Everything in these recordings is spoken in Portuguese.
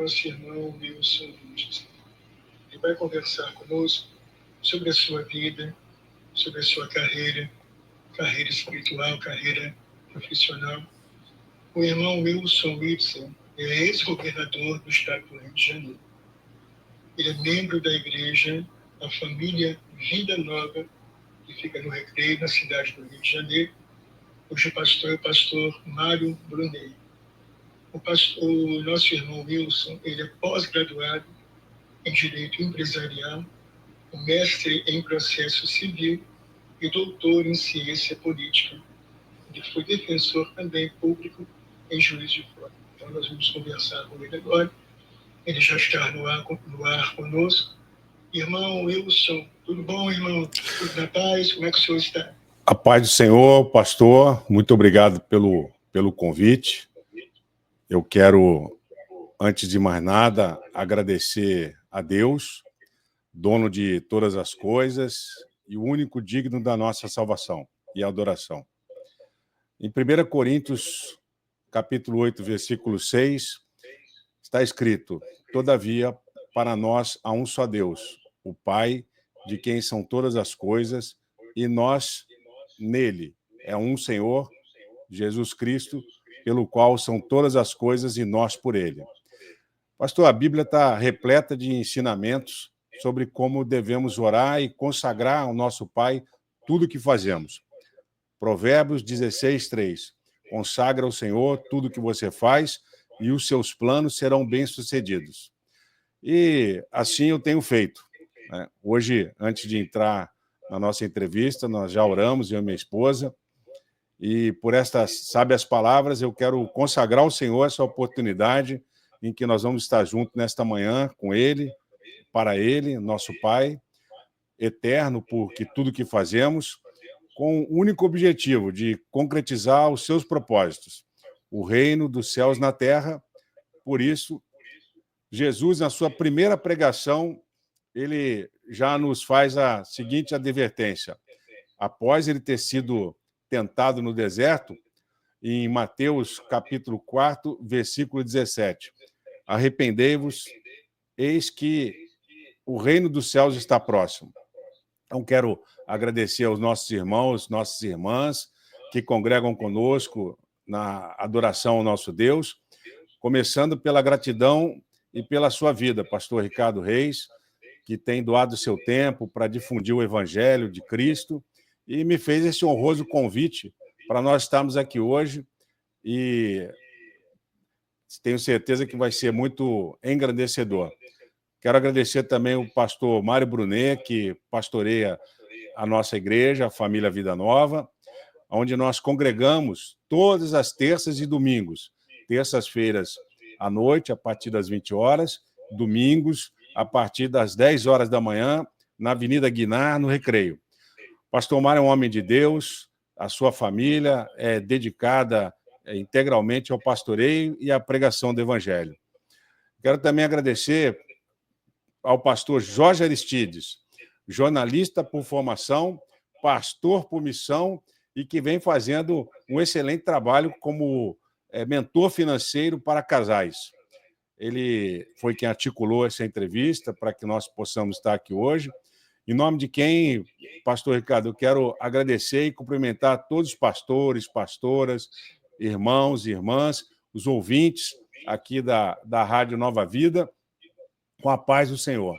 nosso irmão Wilson Lutz. Ele vai conversar conosco sobre a sua vida, sobre a sua carreira espiritual, carreira profissional. O irmão Wilson Whitson é ex-governador do estado do Rio de Janeiro. Ele é membro da igreja, a família Vida Nova, que fica no Recreio, na cidade do Rio de Janeiro, cujo pastor é o pastor Mário Brunet. O nosso irmão Wilson, ele é pós-graduado em Direito Empresarial, mestre em Processo Civil e doutor em Ciência Política. Ele foi defensor também público em Juiz de Fora. Então, nós vamos conversar com ele agora. Ele já está no ar conosco. Irmão Wilson, tudo bom, irmão? Tudo na paz? Como é que o senhor está? A paz do Senhor, pastor. Muito obrigado pelo convite. Eu quero, antes de mais nada, agradecer a Deus, dono de todas as coisas e o único digno da nossa salvação e adoração. Em 1 Coríntios, capítulo 8, versículo 6, está escrito: todavia, para nós há um só Deus, o Pai, de quem são todas as coisas, e nós nele. É um Senhor, Jesus Cristo, pelo qual são todas as coisas e nós por ele. Pastor, a Bíblia está repleta de ensinamentos sobre como devemos orar e consagrar ao nosso Pai tudo o que fazemos. Provérbios 16, 3. Consagra ao Senhor tudo o que você faz e os seus planos serão bem-sucedidos. E assim eu tenho feito, né? Hoje, antes de entrar na nossa entrevista, nós já oramos, eu e minha esposa, e por estas sábias palavras eu quero consagrar ao Senhor essa oportunidade em que nós vamos estar juntos nesta manhã com Ele, para Ele, nosso Pai, eterno, porque tudo que fazemos, com o único objetivo de concretizar os seus propósitos, o reino dos céus na terra. Por isso, Jesus, na sua primeira pregação, ele já nos faz a seguinte advertência. Após ele ter sido tentado no deserto, em Mateus capítulo 4, versículo 17. Arrependei-vos, eis que o reino dos céus está próximo. Então, quero agradecer aos nossos irmãos, nossas irmãs, que congregam conosco na adoração ao nosso Deus, começando pela gratidão e pela sua vida, pastor Ricardo Reis, que tem doado seu tempo para difundir o Evangelho de Cristo e me fez esse honroso convite para nós estarmos aqui hoje, e tenho certeza que vai ser muito engrandecedor. Quero agradecer também o pastor Mário Brunet, que pastoreia a nossa igreja, a Família Vida Nova, onde nós congregamos todas as terças e domingos. Terças-feiras à noite, a partir das 20 horas, domingos, a partir das 10 horas da manhã, na Avenida Guinar, no Recreio. Pastor Mário é um homem de Deus, a sua família é dedicada integralmente ao pastoreio e à pregação do Evangelho. Quero também agradecer ao pastor Jorge Aristides, jornalista por formação, pastor por missão e que vem fazendo um excelente trabalho como mentor financeiro para casais. Ele foi quem articulou essa entrevista para que nós possamos estar aqui hoje. Em nome de quem, pastor Ricardo, eu quero agradecer e cumprimentar todos os pastores, pastoras, irmãos e irmãs, os ouvintes aqui da Rádio Nova Vida, com a paz do Senhor.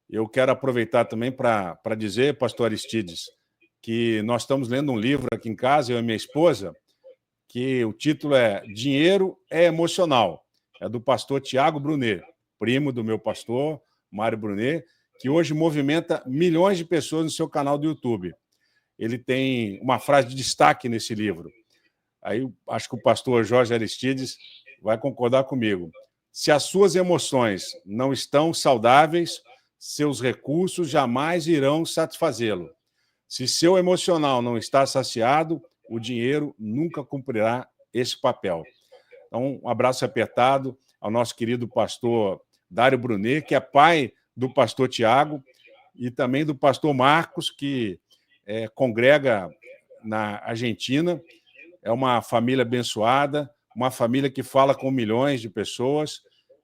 Eu quero aproveitar também para dizer, pastor Aristides, que nós estamos lendo um livro aqui em casa, eu e minha esposa, que o título é Dinheiro é Emocional. É do pastor Tiago Brunet, primo do meu pastor, Mário Brunet, que hoje movimenta milhões de pessoas no seu canal do YouTube. Ele tem uma frase de destaque nesse livro. Aí acho que o pastor Jorge Aristides vai concordar comigo. Se as suas emoções não estão saudáveis, seus recursos jamais irão satisfazê-lo. Se seu emocional não está saciado, o dinheiro nunca cumprirá esse papel. Então, um abraço apertado ao nosso querido pastor Dário Brunet, que é pai do pastor Tiago, e também do pastor Marcos, que congrega na Argentina. É uma família abençoada, uma família que fala com milhões de pessoas,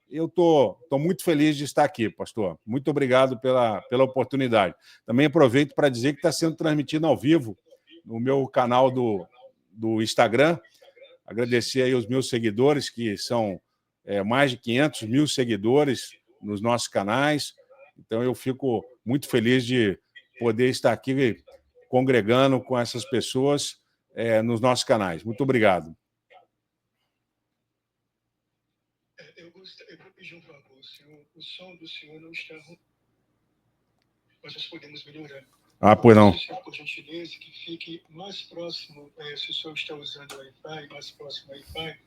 eu estou muito feliz de estar aqui, pastor. Muito obrigado pela oportunidade. Também aproveito para dizer que está sendo transmitido ao vivo no meu canal do Instagram. Agradecer aí aos meus seguidores, que são mais de 500 mil seguidores nos nossos canais. Então, eu fico muito feliz de poder estar aqui congregando com essas pessoas nos nossos canais. Muito obrigado. Eu vou pedir um favor, senhor. O som do senhor não está ruim, mas nós podemos melhorar. Pois não. Por gentileza, que fique mais próximo, se o senhor está usando o Wi-Fi, mais próximo ao Wi-Fi,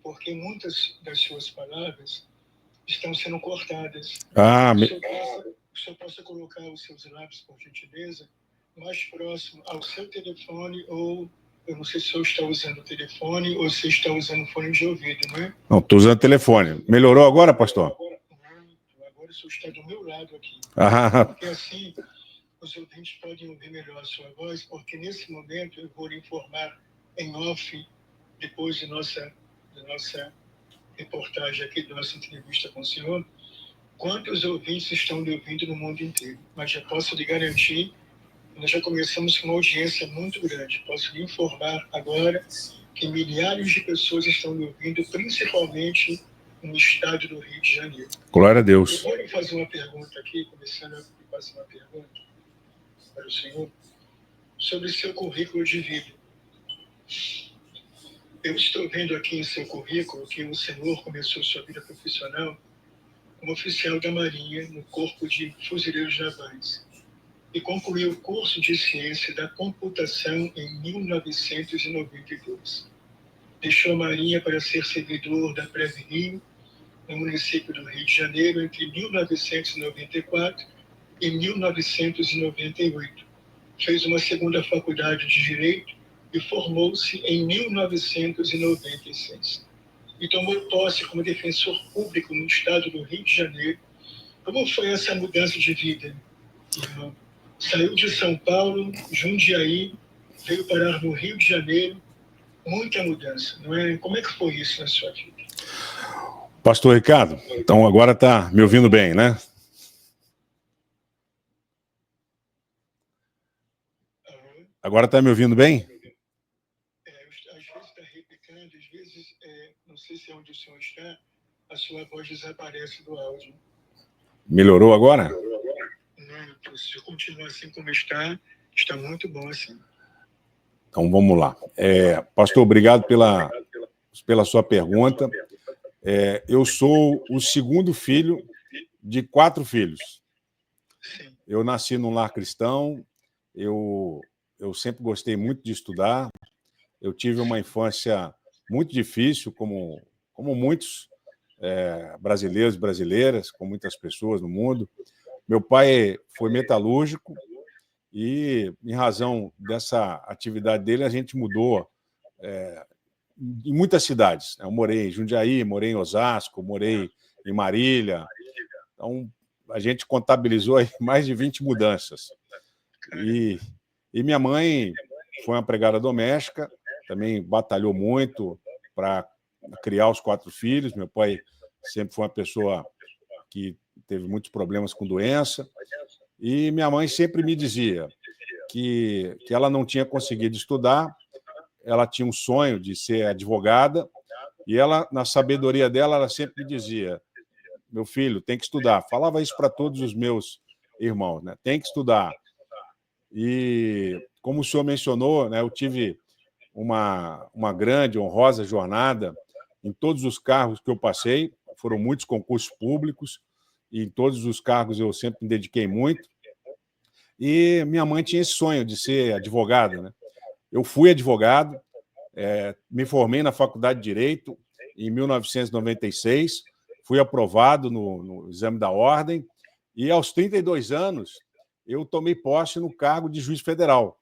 porque muitas das suas palavras estão sendo cortadas. O senhor possa colocar os seus lábios, por gentileza, mais próximo ao seu telefone, ou eu não sei se o senhor está usando o telefone ou se está usando fone de ouvido, não é? Não, estou usando telefone. Melhorou agora, pastor? Agora o senhor está do meu lado aqui. Porque assim os ouvintes podem ouvir melhor a sua voz, porque nesse momento eu vou lhe informar em off, depois da nossa reportagem aqui, da nossa entrevista com o senhor, quantos ouvintes estão lhe ouvindo no mundo inteiro. Mas já posso lhe garantir, nós já começamos com uma audiência muito grande. Posso lhe informar agora que milhares de pessoas estão lhe ouvindo, principalmente no estado do Rio de Janeiro. Glória a Deus. Eu vou lhe fazer uma pergunta aqui, começando a fazer uma pergunta para o senhor sobre seu currículo de vida. Eu estou vendo aqui em seu currículo que o senhor começou sua vida profissional como oficial da Marinha no Corpo de Fuzileiros Navais e concluiu o curso de Ciência da Computação em 1992. Deixou a Marinha para ser servidor da Prev-Rio, no município do Rio de Janeiro, entre 1994 e 1998. Fez uma segunda faculdade de Direito e formou-se em 1996. E tomou posse como defensor público no estado do Rio de Janeiro. Como foi essa mudança de vida, irmão? Saiu de São Paulo, Jundiaí, veio parar no Rio de Janeiro. Muita mudança, não é? Como é que foi isso na sua vida? Pastor Ricardo, então agora está me ouvindo bem, né? Agora está me ouvindo bem? Às vezes está replicando, às vezes, não sei se é onde o senhor está, a sua voz desaparece do áudio. Melhorou agora? Não, se continuar assim como está muito bom assim. Então vamos lá. Pastor, obrigado pela sua pergunta. Eu sou o segundo filho de 4 filhos. Sim. Eu nasci num lar cristão, eu sempre gostei muito de estudar, eu tive uma infância muito difícil, como muitos brasileiros e brasileiras, com muitas pessoas no mundo. Meu pai foi metalúrgico e, em razão dessa atividade dele, a gente mudou em muitas cidades. Eu morei em Jundiaí, morei em Osasco, morei em Marília. Então, a gente contabilizou aí mais de 20 mudanças. E minha mãe foi uma empregada doméstica, também batalhou muito para criar os 4 filhos. Meu pai sempre foi uma pessoa que teve muitos problemas com doença. E minha mãe sempre me dizia que ela não tinha conseguido estudar, ela tinha um sonho de ser advogada, e ela, na sabedoria dela, ela sempre me dizia: meu filho, tem que estudar. Falava isso para todos os meus irmãos, né? Tem que estudar. E, como o senhor mencionou, né, eu tive uma grande, honrosa jornada em todos os cargos que eu passei. Foram muitos concursos públicos, e em todos os cargos eu sempre me dediquei muito. E minha mãe tinha esse sonho de ser advogada, né? Eu fui advogado, me formei na Faculdade de Direito em 1996, fui aprovado no exame da ordem, e aos 32 anos eu tomei posse no cargo de juiz federal.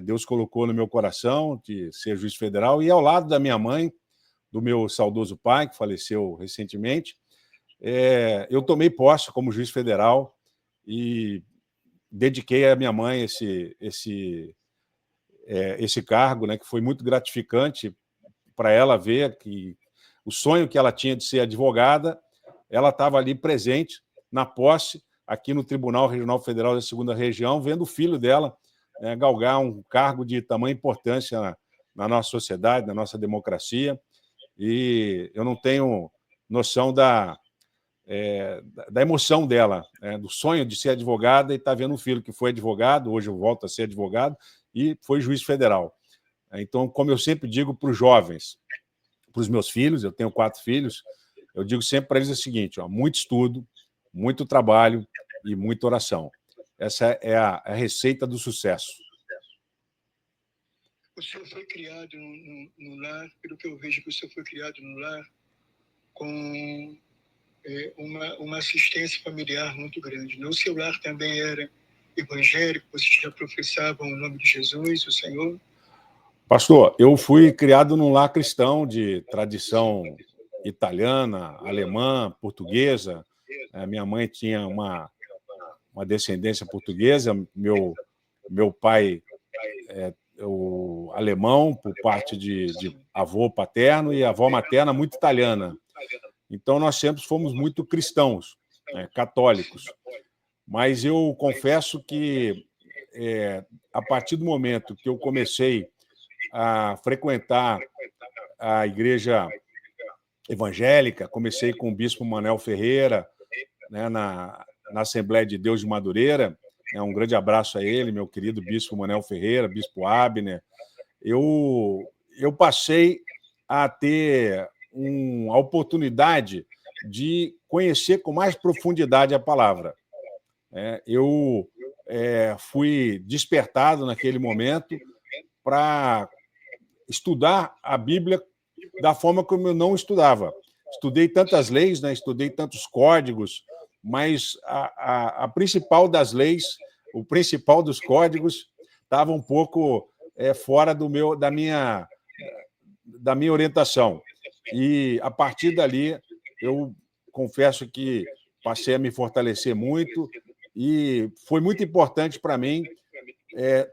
Deus colocou no meu coração de ser juiz federal, e ao lado da minha mãe, do meu saudoso pai, que faleceu recentemente, eu tomei posse como juiz federal e dediquei à minha mãe esse cargo, né, que foi muito gratificante para ela ver que o sonho que ela tinha de ser advogada ela estava ali presente na posse, aqui no Tribunal Regional Federal da 2ª Região, vendo o filho dela galgar um cargo de tamanha importância na nossa sociedade, na nossa democracia, e eu não tenho noção da emoção dela, do sonho de ser advogada e estar vendo um filho que foi advogado, hoje eu volto a ser advogado, e foi juiz federal. Então, como eu sempre digo para os jovens, para os meus filhos, eu tenho 4 filhos, eu digo sempre para eles o seguinte, muito estudo, muito trabalho e muita oração. Essa é a receita do sucesso. O senhor foi criado no lar, pelo que eu vejo que o senhor foi criado no lar, com uma assistência familiar muito grande. O seu lar também era evangélico, vocês já professavam o nome de Jesus, o Senhor? Pastor, eu fui criado num lar cristão de tradição italiana, alemã, portuguesa. Minha mãe tinha uma descendência portuguesa, meu pai o alemão, por parte de avô paterno, e avó materna muito italiana. Então, nós sempre fomos muito cristãos, católicos. Mas eu confesso que, a partir do momento que eu comecei a frequentar a igreja evangélica, comecei com o bispo Manuel Ferreira, na Assembleia de Deus de Madureira, um grande abraço a ele, meu querido bispo Manuel Ferreira, bispo Abner. Eu passei a ter a oportunidade de conhecer com mais profundidade a palavra. Eu fui despertado naquele momento para estudar a Bíblia da forma como eu não estudava. Estudei tantas leis, estudei tantos códigos, mas a principal das leis, o principal dos códigos, estava um pouco fora da minha orientação. E, a partir dali, eu confesso que passei a me fortalecer muito e foi muito importante para mim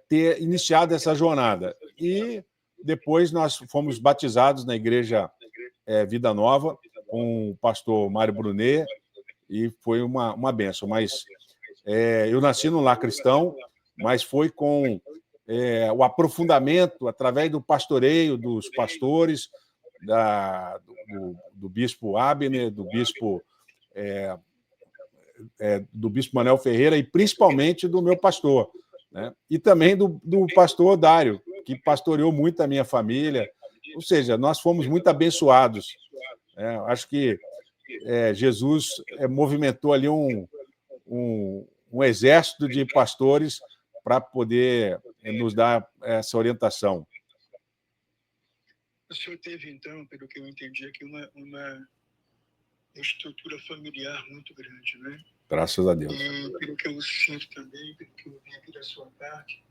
ter iniciado essa jornada. E depois nós fomos batizados na Igreja Vida Nova, com o pastor Mário Brunet, e foi uma bênção. Mas eu nasci no lar cristão, mas foi com o aprofundamento, através do pastoreio dos pastores, do bispo Abner, do bispo Manuel Ferreira, e principalmente do meu pastor, e também do pastor Dário, que pastoreou muito a minha família. Ou seja, nós fomos muito abençoados. Acho que Jesus movimentou ali um exército de pastores para poder nos dar essa orientação. O senhor teve, então, pelo que eu entendi aqui, uma estrutura familiar muito grande, né? Graças a Deus. E pelo que eu sinto também, pelo que eu vi aqui da sua parte,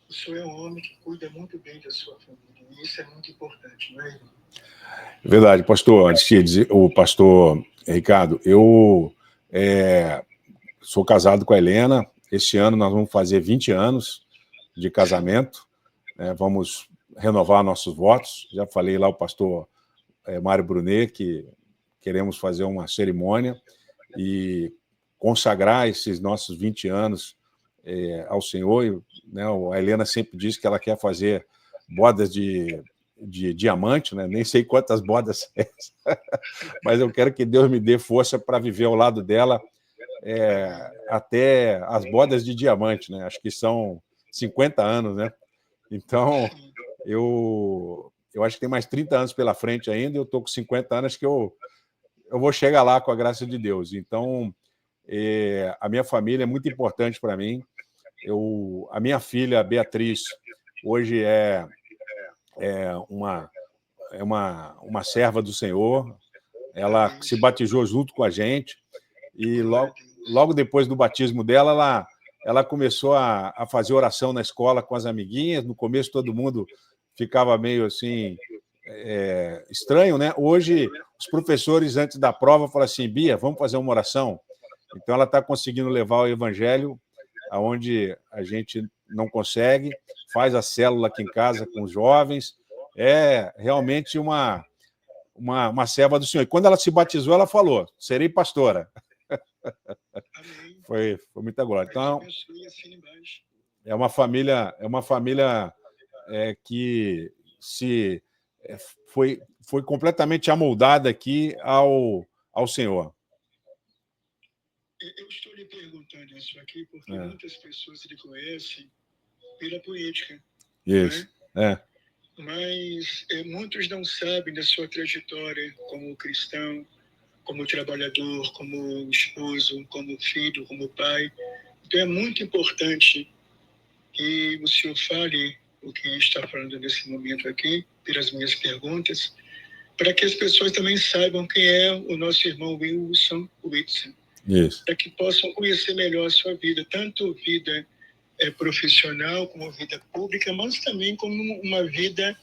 o senhor é um homem que cuida muito bem da sua família. E isso é muito importante, não é, irmão? Verdade, pastor. Antes de dizer, o pastor Ricardo, eu sou casado com a Helena. Este ano nós vamos fazer 20 anos de casamento. Vamos renovar nossos votos. Já falei lá ao pastor Mário Brunet que queremos fazer uma cerimônia e consagrar esses nossos 20 anos ao Senhor. A Helena sempre diz que ela quer fazer bodas de diamante, nem sei quantas bodas é, mas eu quero que Deus me dê força para viver ao lado dela até as bodas de diamante, Acho que são 50 anos, Então, eu acho que tem mais 30 anos pela frente ainda, eu estou com 50 anos, que eu vou chegar lá com a graça de Deus. Então, a minha família é muito importante para mim. A minha filha, Beatriz, hoje é uma serva do Senhor. Ela se batizou junto com a gente e logo depois do batismo dela, ela começou a fazer oração na escola com as amiguinhas. No começo todo mundo ficava meio assim estranho, Hoje os professores, antes da prova, falam assim: Bia, vamos fazer uma oração? Então ela está conseguindo levar o evangelho aonde a gente não consegue, faz a célula aqui em casa com os jovens. É realmente uma uma serva do Senhor. E quando ela se batizou, ela falou: serei pastora. Amém. Foi muita glória. Então, assim embaixo. é uma família que foi completamente amoldada aqui ao Senhor. Eu estou lhe perguntando isso aqui porque muitas pessoas lhe conhecem pela política. Isso, Mas muitos não sabem da sua trajetória como cristão, como trabalhador, como esposo, como filho, como pai. Então é muito importante que o senhor fale o que está falando nesse momento aqui, pelas minhas perguntas, para que as pessoas também saibam quem é o nosso irmão Wilson Whitson. Isso. Para que possam conhecer melhor a sua vida, tanto vida profissional, como vida pública, mas também como uma vida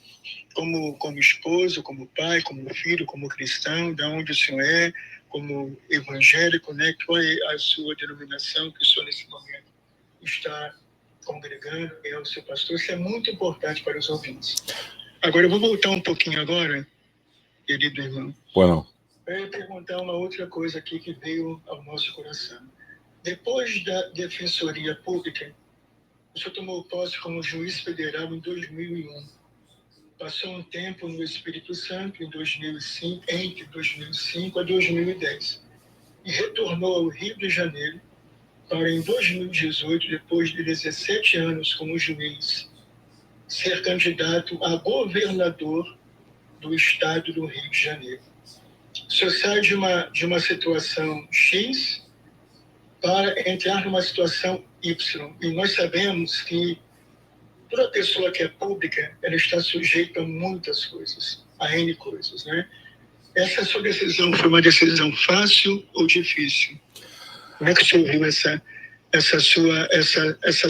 como esposo, como pai, como filho, como cristão, de onde o senhor é, como evangélico, né? Qual é a sua denominação que o senhor nesse momento está congregando, é o seu pastor. Isso é muito importante para os ouvintes. Agora, eu vou voltar um pouquinho agora, querido irmão. Pois não. Para perguntar uma outra coisa aqui que veio ao nosso coração. Depois da Defensoria Pública, o senhor tomou posse como juiz federal em 2001. Passou um tempo no Espírito Santo, entre 2005 a 2010. E retornou ao Rio de Janeiro para, em 2018, depois de 17 anos como juiz, ser candidato a governador do estado do Rio de Janeiro. O senhor sai de uma situação X para entrar numa situação Y. E nós sabemos que toda pessoa que é pública, ela está sujeita a muitas coisas, a N coisas, né? Essa sua decisão foi uma decisão fácil ou difícil? Como é que o senhor viu essa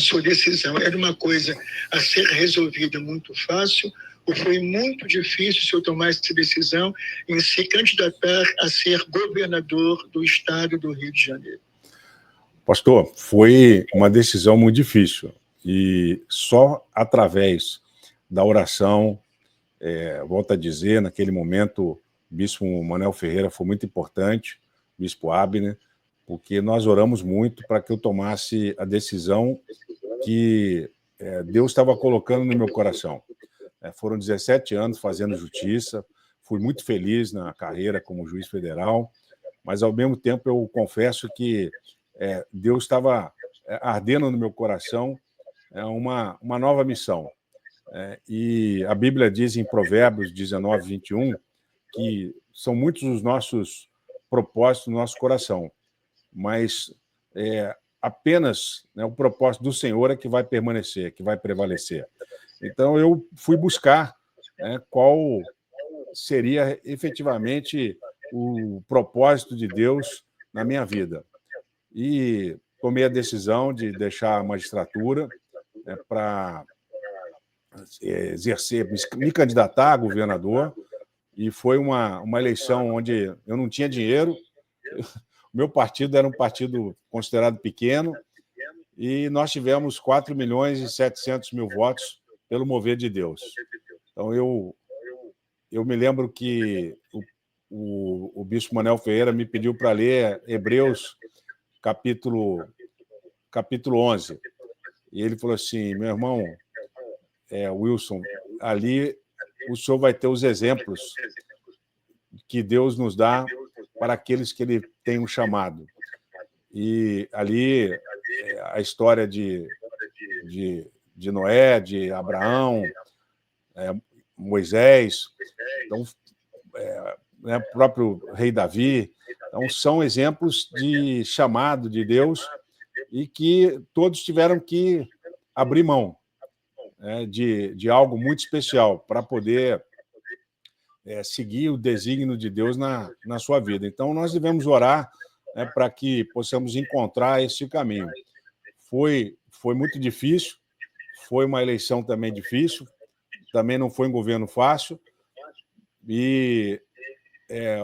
sua decisão? Era uma coisa a ser resolvida muito fácil ou foi muito difícil o senhor tomar essa decisão em se candidatar a ser governador do estado do Rio de Janeiro? Pastor, foi uma decisão muito difícil. E só através da oração, volto a dizer, naquele momento, o bispo Manuel Ferreira foi muito importante, o bispo Abner, porque nós oramos muito para que eu tomasse a decisão que Deus estava colocando no meu coração. Foram 17 anos fazendo justiça, fui muito feliz na carreira como juiz federal, mas, ao mesmo tempo, eu confesso que Deus estava ardendo no meu coração uma nova missão. E a Bíblia diz em Provérbios 19, 21, que são muitos os nossos propósitos no nosso coração, mas apenas o propósito do Senhor é que vai permanecer, que vai prevalecer. Então, eu fui buscar qual seria efetivamente o propósito de Deus na minha vida. E tomei a decisão de deixar a magistratura para exercer, me candidatar a governador, e foi uma eleição onde eu não tinha dinheiro, o meu partido era um partido considerado pequeno, e nós tivemos 4.700.000 votos pelo mover de Deus. Então, eu me lembro que o bispo Manuel Ferreira me pediu para ler Hebreus, capítulo 11. E ele falou assim: meu irmão, Wilson, ali o senhor vai ter os exemplos que Deus nos dá para aqueles que ele tem um chamado. E ali a história de Noé, de Abraão, Moisés, então, o próprio rei Davi. Então, são exemplos de chamado de Deus e que todos tiveram que abrir mão de algo muito especial para poder seguir o desígnio de Deus na sua vida. Então, nós devemos orar para que possamos encontrar esse caminho. Foi muito difícil, foi uma eleição também difícil, também não foi um governo fácil, e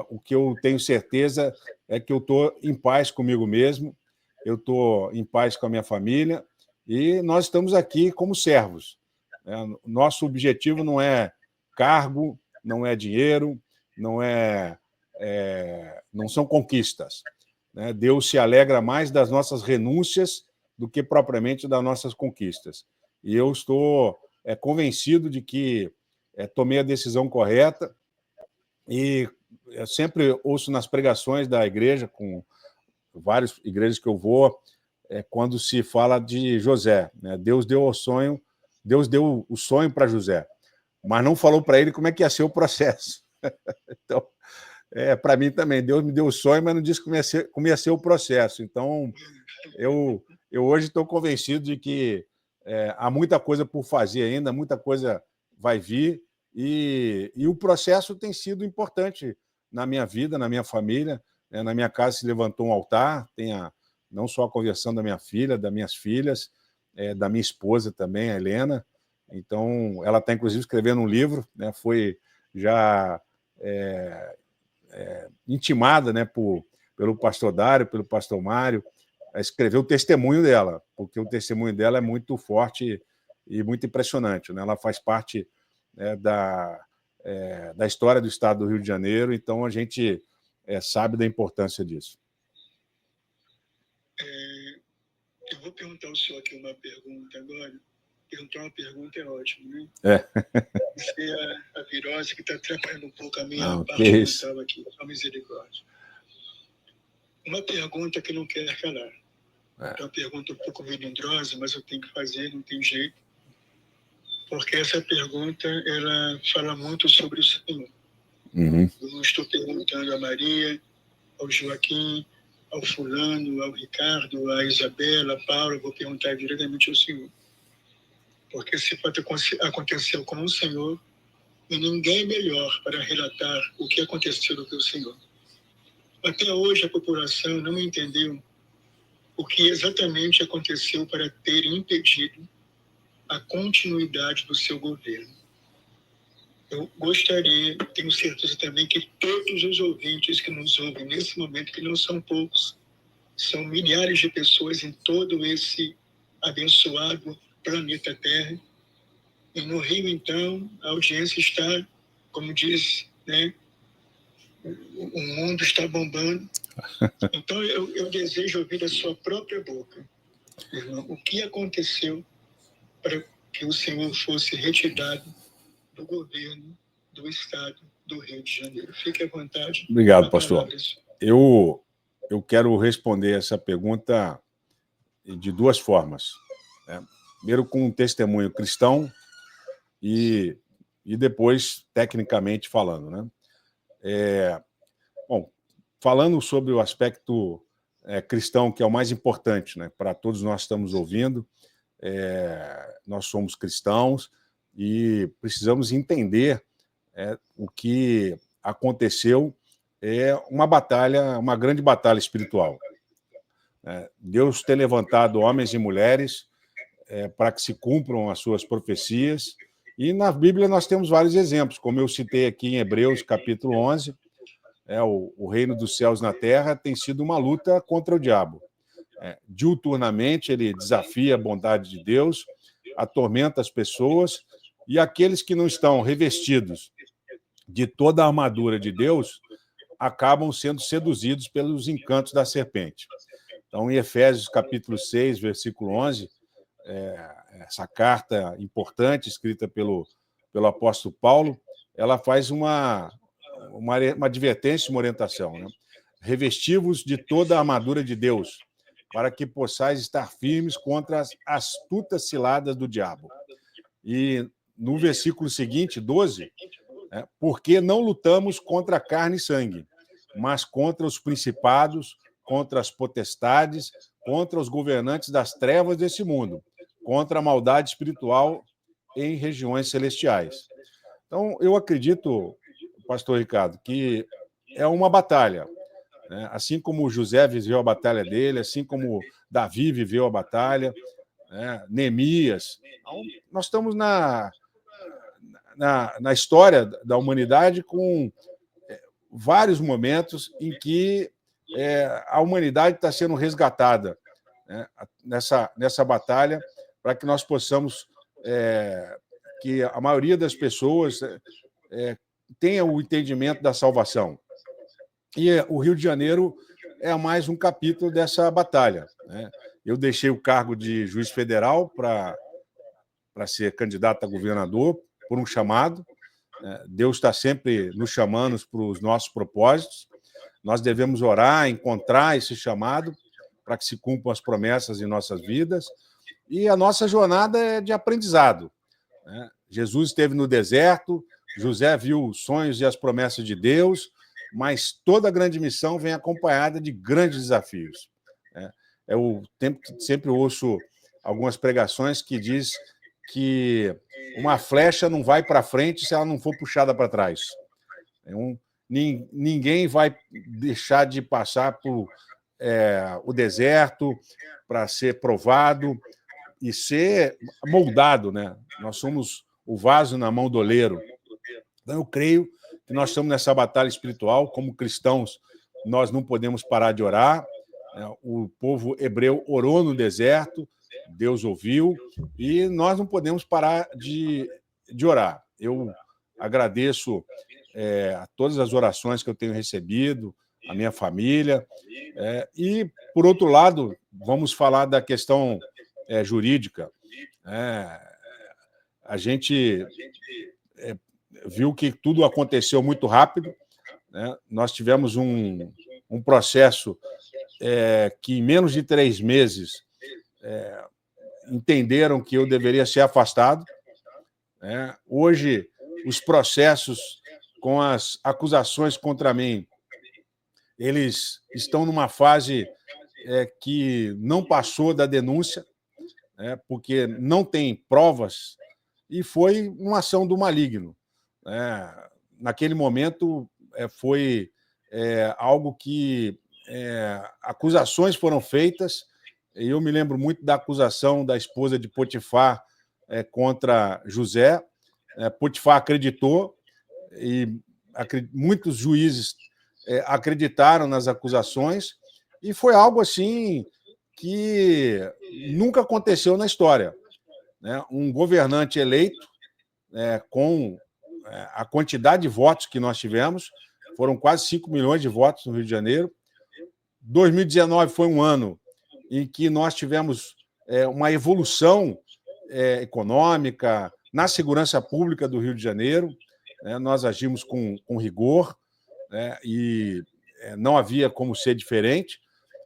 o que eu tenho certeza é que eu estou em paz comigo mesmo, eu estou em paz com a minha família, e nós estamos aqui como servos. Nosso objetivo não é cargo, não é dinheiro, não são conquistas, né? Deus se alegra mais das nossas renúncias do que propriamente das nossas conquistas. E eu estou convencido de que tomei a decisão correta, e eu sempre ouço nas pregações da igreja, com várias igrejas que eu vou, quando se fala de José, né? Deus deu o sonho para José, mas não falou para ele como é que ia ser o processo. Então, para mim também, Deus me deu o sonho, mas não disse como ia ser o processo. Então, eu hoje estou convencido de que há muita coisa por fazer ainda, muita coisa vai vir, e o processo tem sido importante na minha vida, na minha família. Na minha casa se levantou um altar, não só a conversão da minha filha, das minhas filhas, da minha esposa também, a Helena. Então, ela está, inclusive, escrevendo um livro, né? Foi já intimada, né, pelo pastor Dário, pelo pastor Mário, a escrever o testemunho dela, porque o testemunho dela é muito forte e muito impressionante, né? Ela faz parte da história do estado do Rio de Janeiro, então a gente sabe da importância disso. Eu vou perguntar ao senhor aqui uma pergunta agora. Perguntar uma pergunta é ótimo, né? Você é a virose que está atrapalhando um pouco a minha parte mental aqui. Só misericórdia. Uma pergunta que não quer calar. É uma pergunta um pouco melindrosa, mas eu tenho que fazer, não tem jeito. Porque essa pergunta, ela fala muito sobre o Senhor. Uhum. Eu não estou perguntando a Maria, ao Joaquim, ao fulano, ao Ricardo, à Isabela, à Paula, vou perguntar diretamente ao Senhor. Porque esse fato aconteceu com o Senhor, e ninguém melhor para relatar o que aconteceu do que o Senhor. Até hoje a população não entendeu o que exatamente aconteceu para ter impedido a continuidade do seu governo. Eu gostaria, tenho certeza também que todos os ouvintes que nos ouvem nesse momento, que não são poucos, são milhares de pessoas em todo esse abençoado planeta Terra. E no Rio, então, a audiência está, como diz, né, o mundo está bombando. Então, eu desejo ouvir da sua própria boca, irmão, o que aconteceu para que o Senhor fosse retirado do governo do Estado do Rio de Janeiro. Fique à vontade. Obrigado, pastor. Eu quero responder essa pergunta de duas formas, né? Primeiro, com um testemunho cristão e depois, tecnicamente falando, né? Bom, falando sobre o aspecto cristão, que é o mais importante, né, para todos nós que estamos ouvindo, nós somos cristãos e precisamos entender o que aconteceu. É uma batalha, uma grande batalha espiritual. Deus tem levantado homens e mulheres para que se cumpram as suas profecias, e na Bíblia nós temos vários exemplos, como eu citei aqui em Hebreus, capítulo 11, o reino dos céus na terra tem sido uma luta contra o diabo. Diuturnamente ele desafia a bondade de Deus, atormenta as pessoas, e aqueles que não estão revestidos de toda a armadura de Deus acabam sendo seduzidos pelos encantos da serpente. Então, em Efésios, capítulo 6, versículo 11, essa carta importante, escrita pelo apóstolo Paulo, ela faz uma advertência, uma orientação, né? Revesti-vos de toda a armadura de Deus, para que possais estar firmes contra as astutas ciladas do diabo. E no versículo seguinte, 12, porque não lutamos contra carne e sangue, mas contra os principados, contra as potestades, contra os governantes das trevas desse mundo, contra a maldade espiritual em regiões celestiais. Então, eu acredito, pastor Ricardo, que é uma batalha, né? Assim como José viveu a batalha dele, assim como Davi viveu a batalha, né? Neemias. Então, nós estamos na história da humanidade com vários momentos em que a humanidade está sendo resgatada, né, nessa batalha, para que nós possamos, que a maioria das pessoas tenha o entendimento da salvação. E o Rio de Janeiro é mais um capítulo dessa batalha, né? Eu deixei o cargo de juiz federal para ser candidato a governador por um chamado. Deus está sempre nos chamando para os nossos propósitos. Nós devemos orar, encontrar esse chamado para que se cumpram as promessas em nossas vidas. E a nossa jornada é de aprendizado, né? Jesus esteve no deserto, José viu os sonhos e as promessas de Deus, mas toda grande missão vem acompanhada de grandes desafios, né? Eu sempre ouço algumas pregações que diz que uma flecha não vai para frente se ela não for puxada para trás. Ninguém vai deixar de passar por o deserto para ser provado e ser moldado, né? Nós somos o vaso na mão do oleiro. Então, eu creio que nós estamos nessa batalha espiritual. Como cristãos, nós não podemos parar de orar. O povo hebreu orou no deserto, Deus ouviu, e nós não podemos parar de orar. Eu agradeço a todas as orações que eu tenho recebido, a minha família. E, por outro lado, vamos falar da questão jurídica. A gente viu que tudo aconteceu muito rápido, né? Nós tivemos um processo que, em menos de 3 meses, entenderam que eu deveria ser afastado, né? Hoje, os processos com as acusações contra mim, eles estão numa fase que não passou da denúncia, porque não tem provas, e foi uma ação do maligno. Naquele momento, foi algo que acusações foram feitas, e eu me lembro muito da acusação da esposa de Potifar contra José. Potifar acreditou, e muitos juízes acreditaram nas acusações, e foi algo assim que nunca aconteceu na história, né? Um governante eleito, com a quantidade de votos que nós tivemos, foram quase 5 milhões de votos no Rio de Janeiro. 2019 foi um ano em que nós tivemos uma evolução econômica na segurança pública do Rio de Janeiro, né? Nós agimos com rigor, né? E não havia como ser diferente,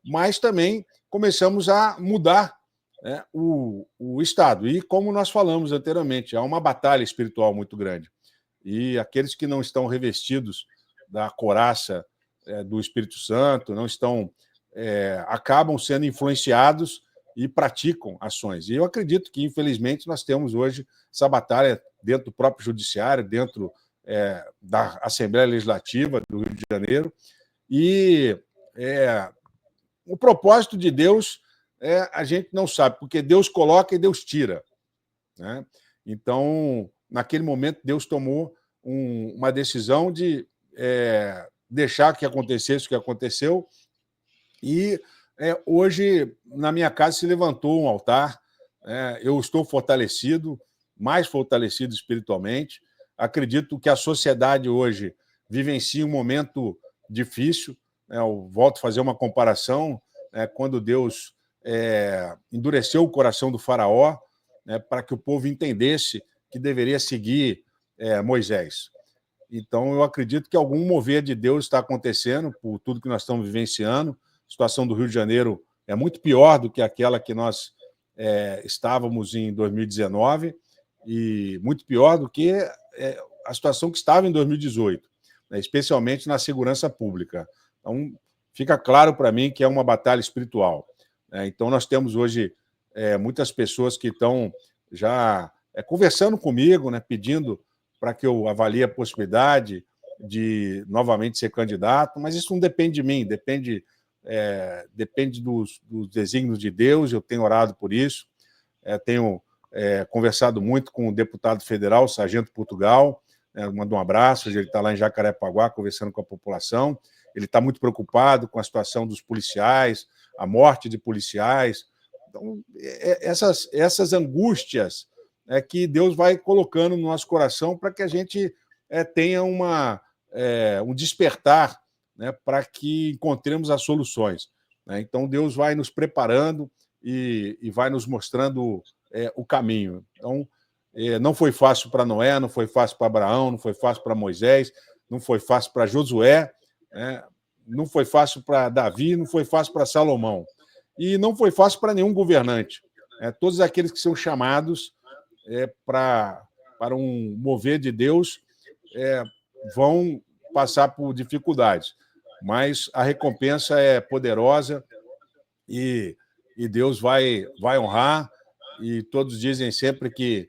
mas também começamos a mudar, né, o Estado. E, como nós falamos anteriormente, há uma batalha espiritual muito grande. E aqueles que não estão revestidos da couraça do Espírito Santo, não estão, acabam sendo influenciados e praticam ações. E eu acredito que, infelizmente, nós temos hoje essa batalha dentro do próprio judiciário, dentro da Assembleia Legislativa do Rio de Janeiro. E o propósito de Deus a gente não sabe, porque Deus coloca e Deus tira, né? Então, naquele momento, Deus tomou uma decisão de deixar que acontecesse o que aconteceu. E hoje, na minha casa, se levantou um altar. Eu estou fortalecido, mais fortalecido espiritualmente. Acredito que a sociedade hoje vivencia um momento difícil. Eu volto a fazer uma comparação, quando Deus endureceu o coração do faraó, né, para que o povo entendesse que deveria seguir Moisés. Então, eu acredito que algum mover de Deus está acontecendo por tudo que nós estamos vivenciando. A situação do Rio de Janeiro é muito pior do que aquela que nós estávamos em 2019, e muito pior do que a situação que estava em 2018, né, especialmente na segurança pública. Então, fica claro para mim que é uma batalha espiritual. Então, nós temos hoje muitas pessoas que estão já conversando comigo, né, pedindo para que eu avalie a possibilidade de novamente ser candidato, mas isso não depende de mim, depende dos desígnios de Deus. Eu tenho orado por isso, tenho conversado muito com o deputado federal, o Sargento Portugal, mando um abraço, ele está lá em Jacarepaguá conversando com a população. Ele está muito preocupado com a situação dos policiais, a morte de policiais. Então, essas angústias que Deus vai colocando no nosso coração para que a gente tenha um despertar, né, para que encontremos as soluções, né? Então, Deus vai nos preparando e vai nos mostrando o caminho. Então, não foi fácil para Noé, não foi fácil para Abraão, não foi fácil para Moisés, não foi fácil para Josué, né? Não foi fácil para Davi, não foi fácil para Salomão. E não foi fácil para nenhum governante. Todos aqueles que são chamados para um mover de Deus vão passar por dificuldades, mas a recompensa é poderosa e Deus vai honrar, e todos dizem sempre que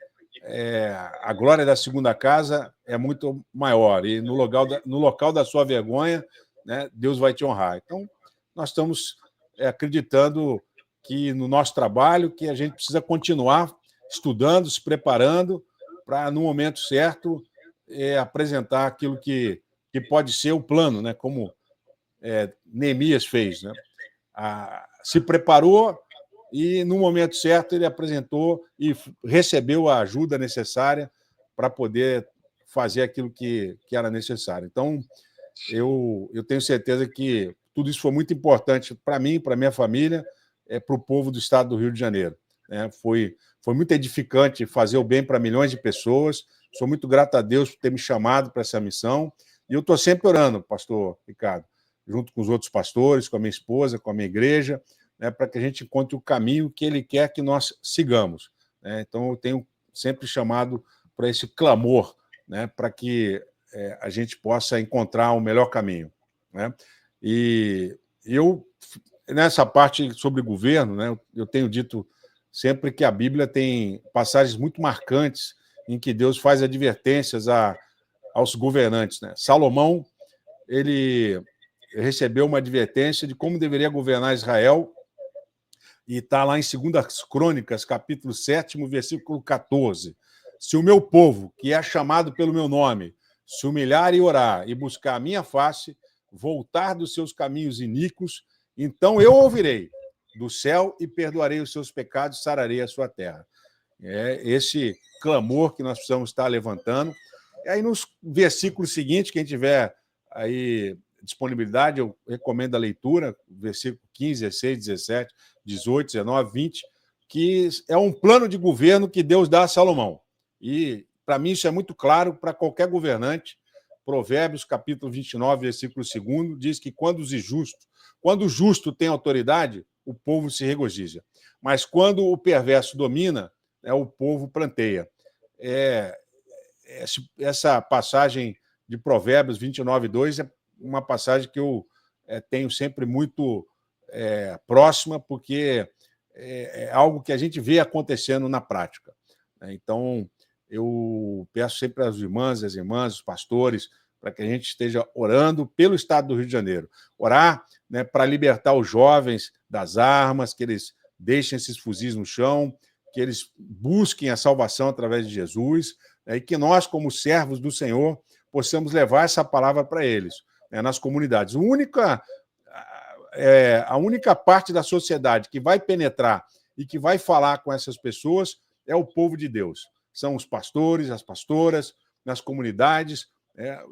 a glória da segunda casa é muito maior, e no local da sua vergonha, né, Deus vai te honrar. Então, nós estamos acreditando que no nosso trabalho, que a gente precisa continuar estudando, se preparando, para, no momento certo, apresentar aquilo que pode ser o plano, né, como Neemias fez, né? Se preparou e, no momento certo, ele apresentou e recebeu a ajuda necessária para poder fazer aquilo que era necessário. Então, eu tenho certeza que tudo isso foi muito importante para mim, para minha família, para o povo do estado do Rio de Janeiro, né? Foi muito edificante fazer o bem para milhões de pessoas. Sou muito grato a Deus por ter me chamado para essa missão. E eu estou sempre orando, pastor Ricardo, junto com os outros pastores, com a minha esposa, com a minha igreja, né, para que a gente encontre o caminho que Ele quer que nós sigamos, né? Então, eu tenho sempre chamado para esse clamor, né, para que a gente possa encontrar o melhor caminho, né? E eu, nessa parte sobre governo, né, eu tenho dito sempre que a Bíblia tem passagens muito marcantes em que Deus faz advertências aos governantes, né? Salomão, ele recebeu uma advertência de como deveria governar Israel, e está lá em 2 Crônicas, capítulo 7, versículo 14. Se o meu povo, que é chamado pelo meu nome, se humilhar e orar e buscar a minha face, voltar dos seus caminhos iníquos, então eu ouvirei do céu e perdoarei os seus pecados, sararei a sua terra. É esse clamor que nós precisamos estar levantando. E aí, nos versículos seguintes, quem tiver aí disponibilidade, eu recomendo a leitura, versículo 15, 16, 17, 18, 19, 20, que é um plano de governo que Deus dá a Salomão. E, para mim, isso é muito claro para qualquer governante. Provérbios, capítulo 29, versículo 2, diz que quando o justo tem autoridade, o povo se regozija. Mas quando o perverso domina, o povo planteia. Essa passagem de Provérbios 29, 2 é uma passagem que eu tenho sempre muito próxima, porque é algo que a gente vê acontecendo na prática. Então, eu peço sempre às irmãs, os pastores, para que a gente esteja orando pelo estado do Rio de Janeiro. Orar, né, para libertar os jovens das armas, que eles deixem esses fuzis no chão, que eles busquem a salvação através de Jesus, né, e que nós, como servos do Senhor, possamos levar essa palavra para eles, né, nas comunidades. A única parte da sociedade que vai penetrar e que vai falar com essas pessoas é o povo de Deus. São os pastores, as pastoras, nas comunidades,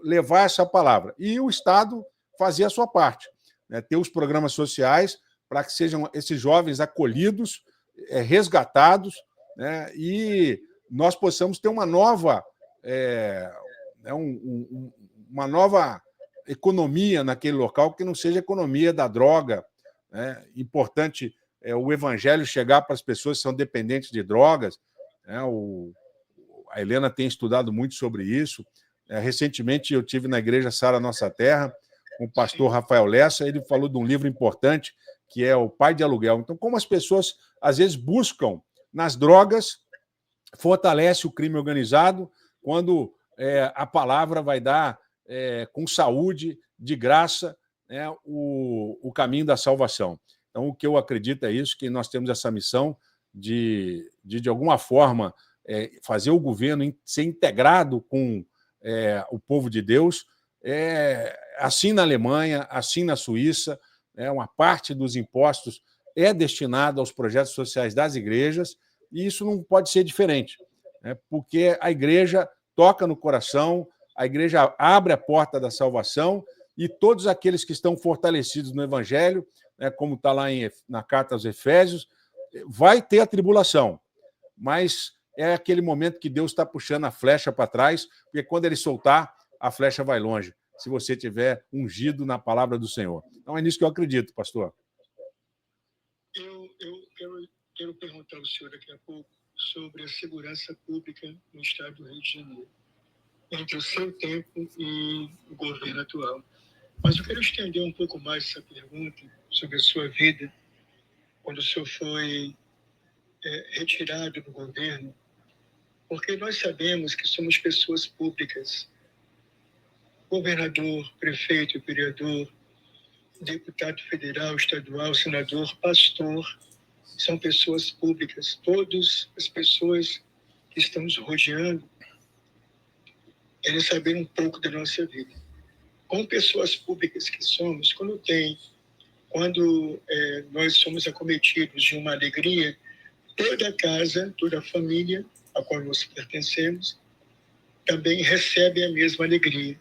levar essa palavra. E o Estado fazer a sua parte, né, ter os programas sociais para que sejam esses jovens acolhidos, resgatados, né, e nós possamos ter uma nova economia naquele local, que não seja economia da droga, né? Importante o evangelho chegar para as pessoas que são dependentes de drogas, né? A Helena tem estudado muito sobre isso. Recentemente eu tive na igreja Sara Nossa Terra com o pastor Rafael Lessa. Ele falou de um livro importante que é O Pai de Aluguel. Então, como as pessoas às vezes buscam nas drogas, fortalece o crime organizado, quando a palavra vai dar com saúde, de graça, né, o caminho da salvação. Então, o que eu acredito é isso, que nós temos essa missão de alguma forma, fazer o governo ser integrado com o povo de Deus, assim na Alemanha, assim na Suíça, uma parte dos impostos é destinada aos projetos sociais das igrejas, e isso não pode ser diferente, né, porque a igreja toca no coração, a igreja abre a porta da salvação e todos aqueles que estão fortalecidos no Evangelho, né, como está lá na carta aos Efésios, vai ter a tribulação, mas é aquele momento que Deus está puxando a flecha para trás, porque quando ele soltar, a flecha vai longe, se você tiver ungido na palavra do Senhor. Então é nisso que eu acredito, pastor. Eu quero perguntar ao senhor daqui a pouco sobre a segurança pública no estado do Rio de Janeiro, entre o seu tempo e o governo atual. Mas eu quero estender um pouco mais essa pergunta sobre a sua vida, quando o senhor foi retirado do governo, porque nós sabemos que somos pessoas públicas. Governador, prefeito, vereador, deputado federal, estadual, senador, pastor, são pessoas públicas. Todas as pessoas que estão nos rodeando querem saber um pouco da nossa vida. Como pessoas públicas que somos, quando nós somos acometidos de uma alegria, toda a casa, toda a família a qual nós pertencemos também recebe a mesma alegria.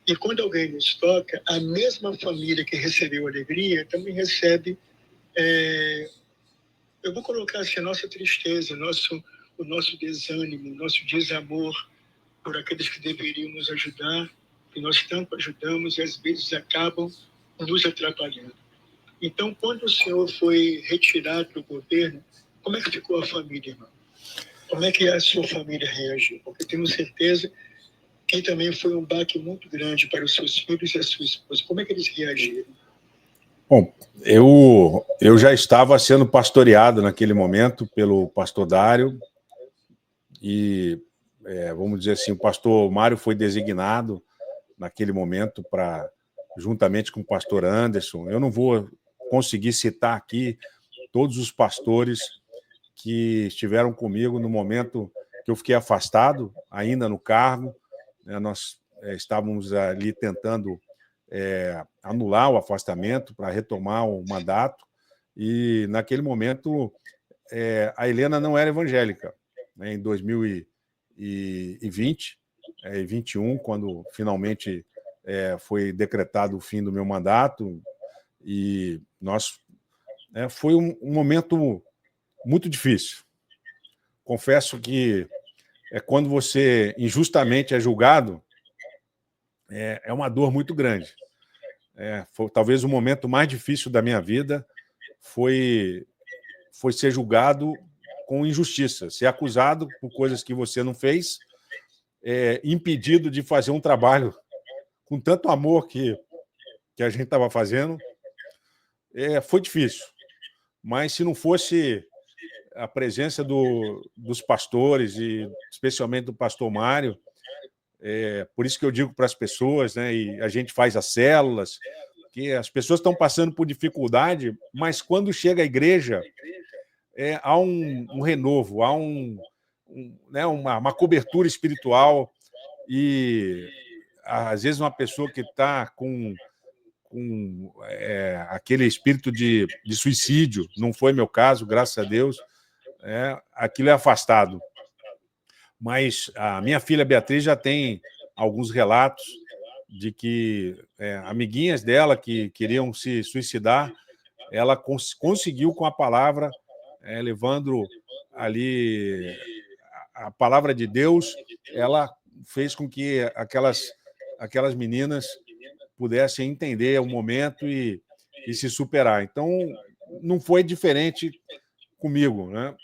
E quando alguém nos toca, a mesma família que recebeu a alegria também recebe, eu vou colocar assim, a nossa tristeza, o nosso desânimo, o nosso desamor por aqueles que deveriam nos ajudar, que nós tanto ajudamos e às vezes acabam nos atrapalhando. Então, quando o senhor foi retirado do governo, como é que ficou a família, irmão? Como é que a sua família reagiu? Porque tenho certeza que também foi um baque muito grande para os seus filhos e a sua esposa. Como é que eles reagiram? Bom, eu já estava sendo pastoreado naquele momento pelo pastor Dário e, vamos dizer assim, o pastor Mário foi designado naquele momento juntamente com o pastor Anderson. Eu não vou conseguir citar aqui todos os pastores que estiveram comigo no momento que eu fiquei afastado, ainda no cargo. Nós estávamos ali tentando anular o afastamento para retomar o mandato, e naquele momento a Helena não era evangélica, né? Em 2020 e 21, quando finalmente foi decretado o fim do meu mandato, e foi um momento muito difícil. Confesso que quando você injustamente é julgado, é uma dor muito grande. Foi talvez o momento mais difícil da minha vida, foi ser julgado com injustiça, ser acusado por coisas que você não fez, impedido de fazer um trabalho com tanto amor que a gente estava fazendo. Foi difícil, mas se não fosse a presença dos pastores, e especialmente do pastor Mário, por isso que eu digo para as pessoas, né, e a gente faz as células, que as pessoas estão passando por dificuldade, mas quando chega a igreja, há um renovo, há uma cobertura espiritual, e às vezes uma pessoa que está com aquele espírito de suicídio, não foi meu caso, graças a Deus, aquilo é afastado. Mas a minha filha Beatriz já tem alguns relatos de que amiguinhas dela que queriam se suicidar, ela conseguiu com a palavra, levando ali a palavra de Deus, ela fez com que aquelas meninas pudessem entender o momento e se superar. Então, não foi diferente comigo, né?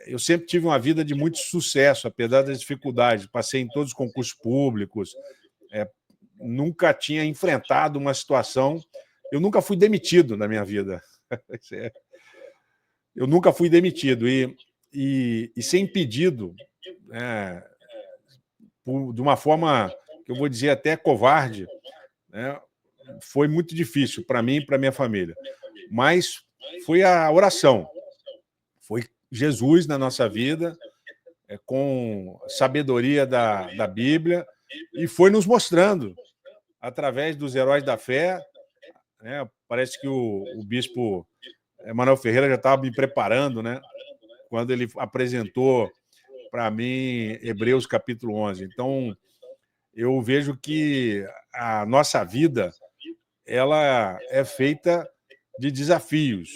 Eu sempre tive uma vida de muito sucesso, apesar das dificuldades. Passei em todos os concursos públicos, nunca tinha enfrentado uma situação. Eu nunca fui demitido na minha vida. Eu nunca fui demitido. E ser impedido, de uma forma que eu vou dizer até covarde, foi muito difícil para mim e para minha família. Mas foi a oração, foi Jesus na nossa vida, com sabedoria da Bíblia, e foi nos mostrando, através dos heróis da fé, parece que o bispo Manuel Ferreira já estava me preparando, né, quando ele apresentou para mim Hebreus capítulo 11. Então, eu vejo que a nossa vida ela é feita de desafios.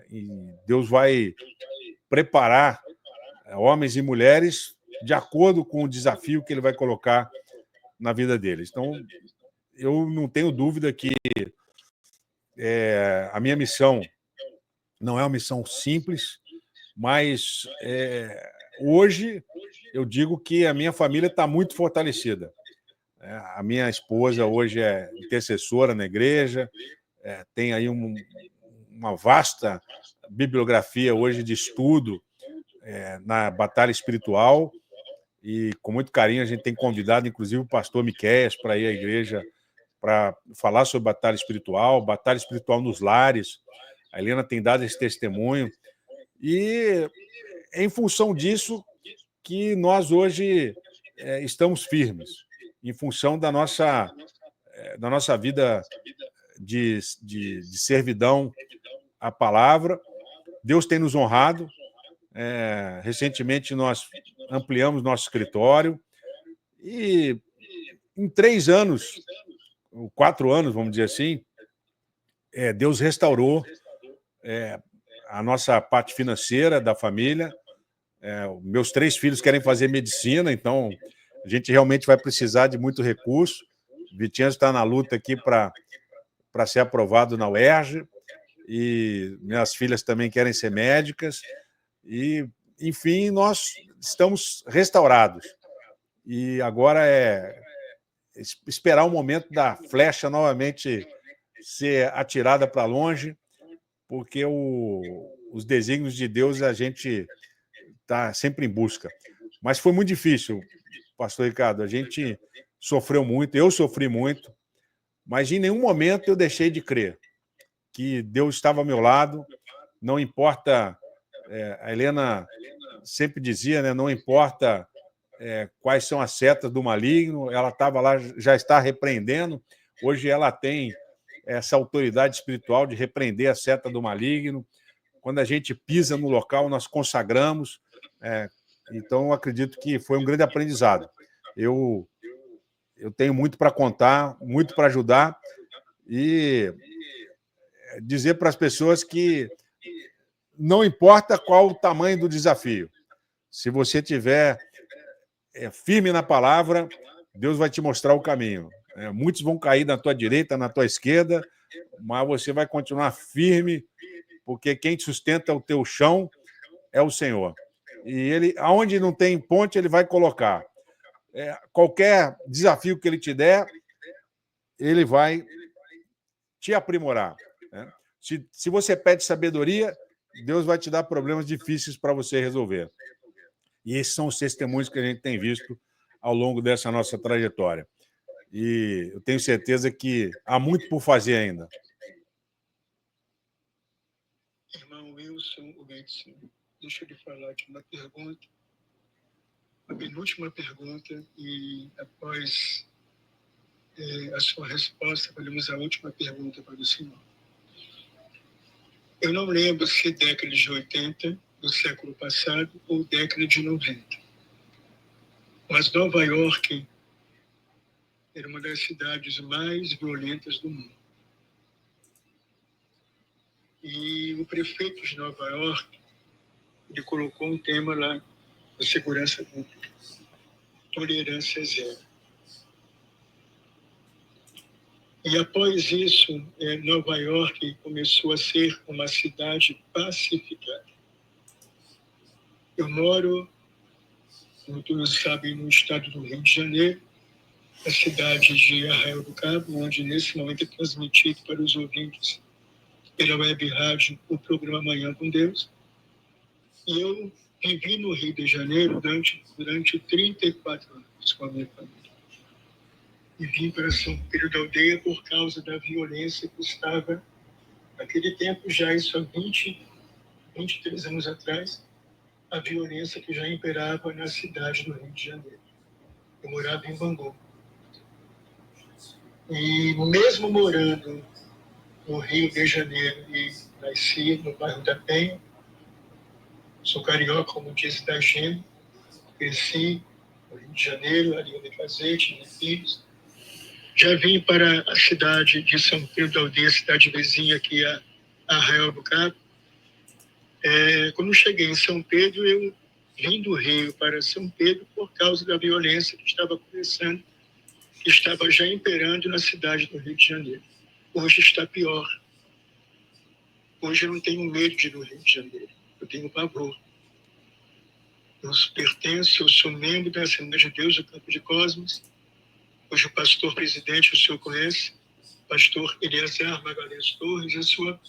E Deus vai preparar homens e mulheres de acordo com o desafio que Ele vai colocar na vida deles. Então, eu não tenho dúvida que a minha missão não é uma missão simples, mas hoje eu digo que a minha família está muito fortalecida. A minha esposa hoje é intercessora na igreja, tem aí uma vasta bibliografia hoje de estudo na batalha espiritual, e com muito carinho a gente tem convidado, inclusive, o pastor Miqueias para ir à igreja para falar sobre batalha espiritual nos lares. A Helena tem dado esse testemunho, e é em função disso que nós hoje estamos firmes, em função da nossa vida de servidão à palavra. Deus tem nos honrado. Recentemente nós ampliamos nosso escritório e em 3 anos, 4 anos, vamos dizer assim, Deus restaurou a nossa parte financeira da família. Meus 3 filhos querem fazer medicina, então a gente realmente vai precisar de muito recurso. O Vitinho está na luta aqui para ser aprovado na UERJ, e minhas filhas também querem ser médicas, e, enfim, nós estamos restaurados. E agora é esperar o momento da flecha novamente ser atirada para longe, porque os desígnios de Deus a gente está sempre em busca. Mas foi muito difícil, pastor Ricardo, a gente sofreu muito, eu sofri muito, mas em nenhum momento eu deixei de crer que Deus estava ao meu lado. Não importa, a Helena sempre dizia, né, não importa quais são as setas do maligno, ela estava lá, já está repreendendo. Hoje ela tem essa autoridade espiritual de repreender a seta do maligno. Quando a gente pisa no local, nós consagramos. Então, eu acredito que foi um grande aprendizado. Eu tenho muito para contar, muito para ajudar, e dizer para as pessoas que não importa qual o tamanho do desafio, se você estiver firme na palavra, Deus vai te mostrar o caminho. Muitos vão cair na tua direita, na tua esquerda, mas você vai continuar firme, porque quem sustenta o teu chão é o Senhor. E Ele, aonde não tem ponte, Ele vai colocar. Qualquer desafio que Ele te der, Ele vai te aprimorar. Se você pede sabedoria, Deus vai te dar problemas difíceis para você resolver. E esses são os testemunhos que a gente tem visto ao longo dessa nossa trajetória. E eu tenho certeza que há muito por fazer ainda. Irmão Wilson, deixa eu lhe falar aqui uma pergunta, a penúltima pergunta, e após a sua resposta, faremos a última pergunta para o senhor. Eu não lembro se é década de 80 do século passado ou década de 90. Mas Nova York era uma das cidades mais violentas do mundo. E o prefeito de Nova York, ele colocou um tema lá da segurança pública: tolerância zero. E após isso, Nova York começou a ser uma cidade pacificada. Eu moro, como todos sabem, no estado do Rio de Janeiro, na cidade de Arraial do Cabo, onde nesse momento é transmitido para os ouvintes pela web rádio o programa Manhã com Deus. E eu vivi no Rio de Janeiro durante 34 anos com a minha família. E vim para São Pedro da Aldeia por causa da violência que estava, naquele tempo, já isso há 23 anos atrás, a violência que já imperava na cidade do Rio de Janeiro. Eu morava em Bangu. E mesmo morando no Rio de Janeiro e nasci no bairro da Penha, sou carioca, como disse, da Gema, cresci no Rio de Janeiro, ali eu me casei, tive filhos. Já vim para a cidade de São Pedro da Aldeia, cidade vizinha aqui a Arraial do Cabo. Quando cheguei em São Pedro, eu vim do Rio para São Pedro por causa da violência que estava começando, que estava já imperando na cidade do Rio de Janeiro. Hoje está pior. Hoje eu não tenho medo de ir no Rio de Janeiro, eu tenho pavor. Eu pertenço, eu sou membro da Assembleia de Deus do Campo de Cosmos. Hoje o pastor presidente, o senhor conhece, pastor Eleazar Magalhães Torres, a sua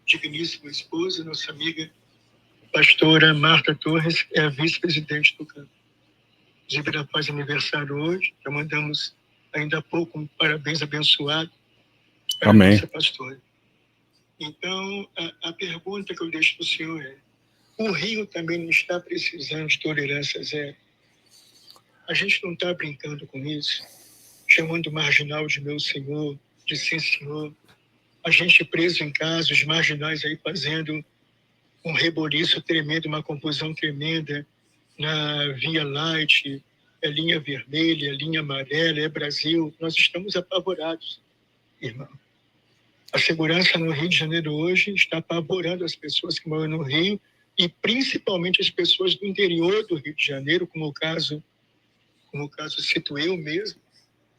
digníssima esposa, nossa amiga, pastora Marta Torres, é a vice-presidente do campo. Inclusive, ela faz aniversário hoje, já mandamos ainda há pouco um parabéns abençoado para a nossa pastora. Então, a pergunta que eu deixo para o senhor é: o Rio também não está precisando de tolerância zero? A gente não está brincando com isso, chamando o marginal de meu senhor, de sim senhor. A gente preso em casa, os marginais aí fazendo um reboliço tremendo, uma confusão tremenda na Via Light, linha vermelha, linha amarela, Brasil. Nós estamos apavorados, irmão. A segurança no Rio de Janeiro hoje está apavorando as pessoas que moram no Rio e principalmente as pessoas do interior do Rio de Janeiro, como o caso cito eu mesmo.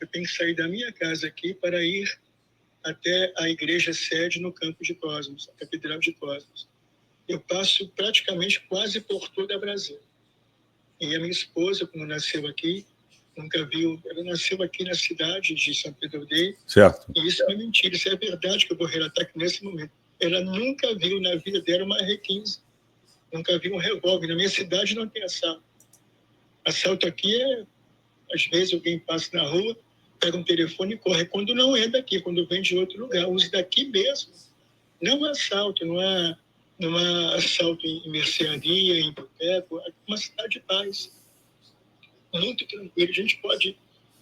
Eu tenho que sair da minha casa aqui para ir até a igreja sede no Campo de Cosmos, a Catedral de Cosmos. Eu passo praticamente quase por toda a Brasília. E a minha esposa, como nasceu aqui, nunca viu. Ela nasceu aqui na cidade de São Pedro da Aldeia. Certo. E isso não é mentira, isso é verdade que eu vou relatar aqui nesse momento. Ela nunca viu na vida dela uma R15, nunca viu um revólver. Na minha cidade não tem assalto. Assalto aqui às vezes alguém passa na rua, pega um telefone e corre. Quando não é daqui, quando vem de outro lugar, usa daqui mesmo. Não é assalto, não há assalto em mercearia, em boteco, é uma cidade de paz. Muito tranquilo.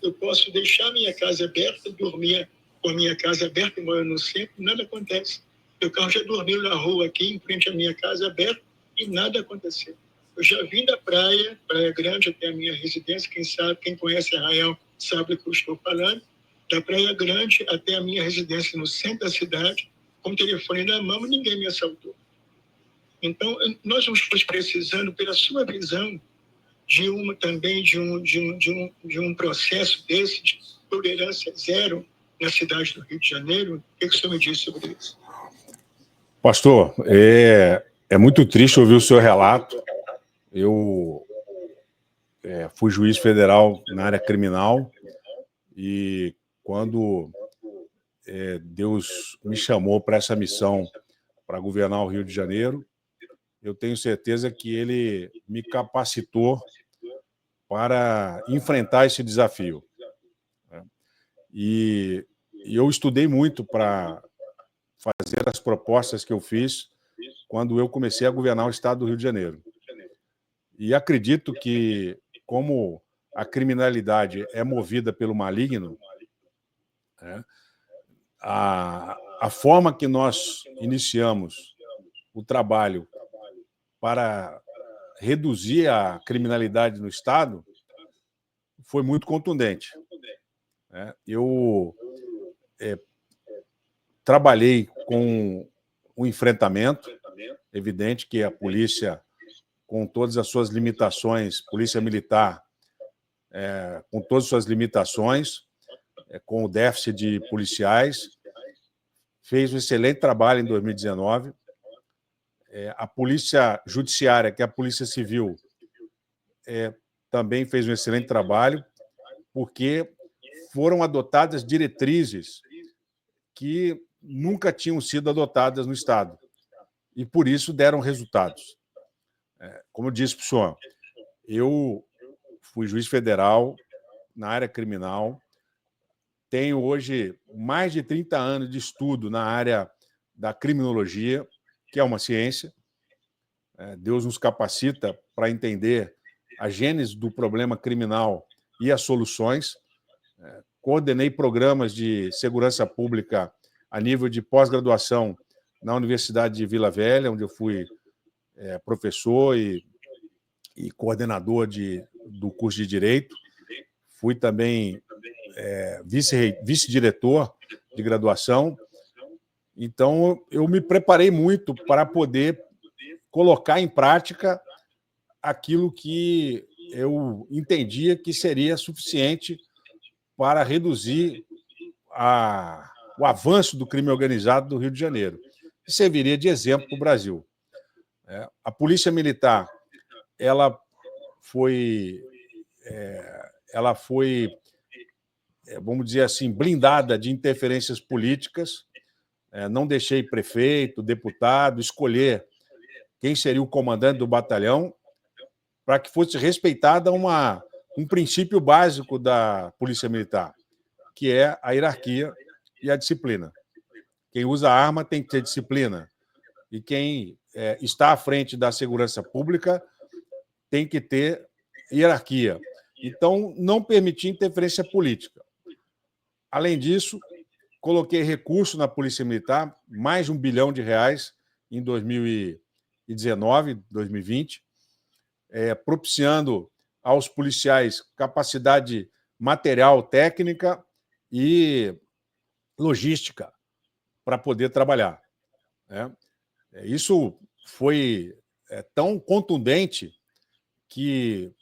Eu posso deixar a minha casa aberta, dormir com a minha casa aberta, morando no centro, nada acontece. Meu carro já dormiu na rua aqui, em frente à minha casa aberta, e nada aconteceu. Eu já vim da Praia Grande até a minha residência, quem conhece Arraial sabe do que eu estou falando, da Praia Grande até a minha residência no centro da cidade, com o telefone na mão, ninguém me assaltou. Então, nós vamos precisando, pela sua visão, de um processo desse de tolerância zero na cidade do Rio de Janeiro. O que o senhor me diz sobre isso? Pastor, é muito triste ouvir o seu relato. Eu fui juiz federal na área criminal e quando Deus me chamou para essa missão para governar o Rio de Janeiro, eu tenho certeza que Ele me capacitou para enfrentar esse desafio. E eu estudei muito para fazer as propostas que eu fiz quando eu comecei a governar o estado do Rio de Janeiro. E acredito que, como a criminalidade é movida pelo maligno, a forma que nós iniciamos o trabalho para reduzir a criminalidade no estado foi muito contundente. Eu trabalhei com um enfrentamento, evidente que a polícia, com todas as suas limitações, polícia militar, com todas as suas limitações, com o déficit de policiais, fez um excelente trabalho em 2019. A polícia judiciária, que é a polícia civil, também fez um excelente trabalho, porque foram adotadas diretrizes que nunca tinham sido adotadas no Estado e, por isso, deram resultados. Como eu disse para o senhor, eu fui juiz federal na área criminal, tenho hoje mais de 30 anos de estudo na área da criminologia, que é uma ciência. Deus nos capacita para entender a gênese do problema criminal e as soluções. Coordenei programas de segurança pública a nível de pós-graduação na Universidade de Vila Velha, onde eu fui professor e coordenador de do curso de Direito, fui também vice-diretor de graduação. Então, eu me preparei muito para poder colocar em prática aquilo que eu entendia que seria suficiente para reduzir o avanço do crime organizado do Rio de Janeiro, que serviria de exemplo para o Brasil. A Polícia Militar ela foi, vamos dizer assim, blindada de interferências políticas. Não deixei prefeito, deputado escolher quem seria o comandante do batalhão, para que fosse respeitada um princípio básico da Polícia Militar, que é a hierarquia e a disciplina. Quem usa arma tem que ter disciplina, e quem está à frente da segurança pública tem que ter hierarquia. Então, não permitir interferência política. Além disso, coloquei recurso na Polícia Militar, mais de R$1 bilhão em 2019, 2020, propiciando aos policiais capacidade material, técnica e logística para poder trabalhar. Isso foi tão contundente que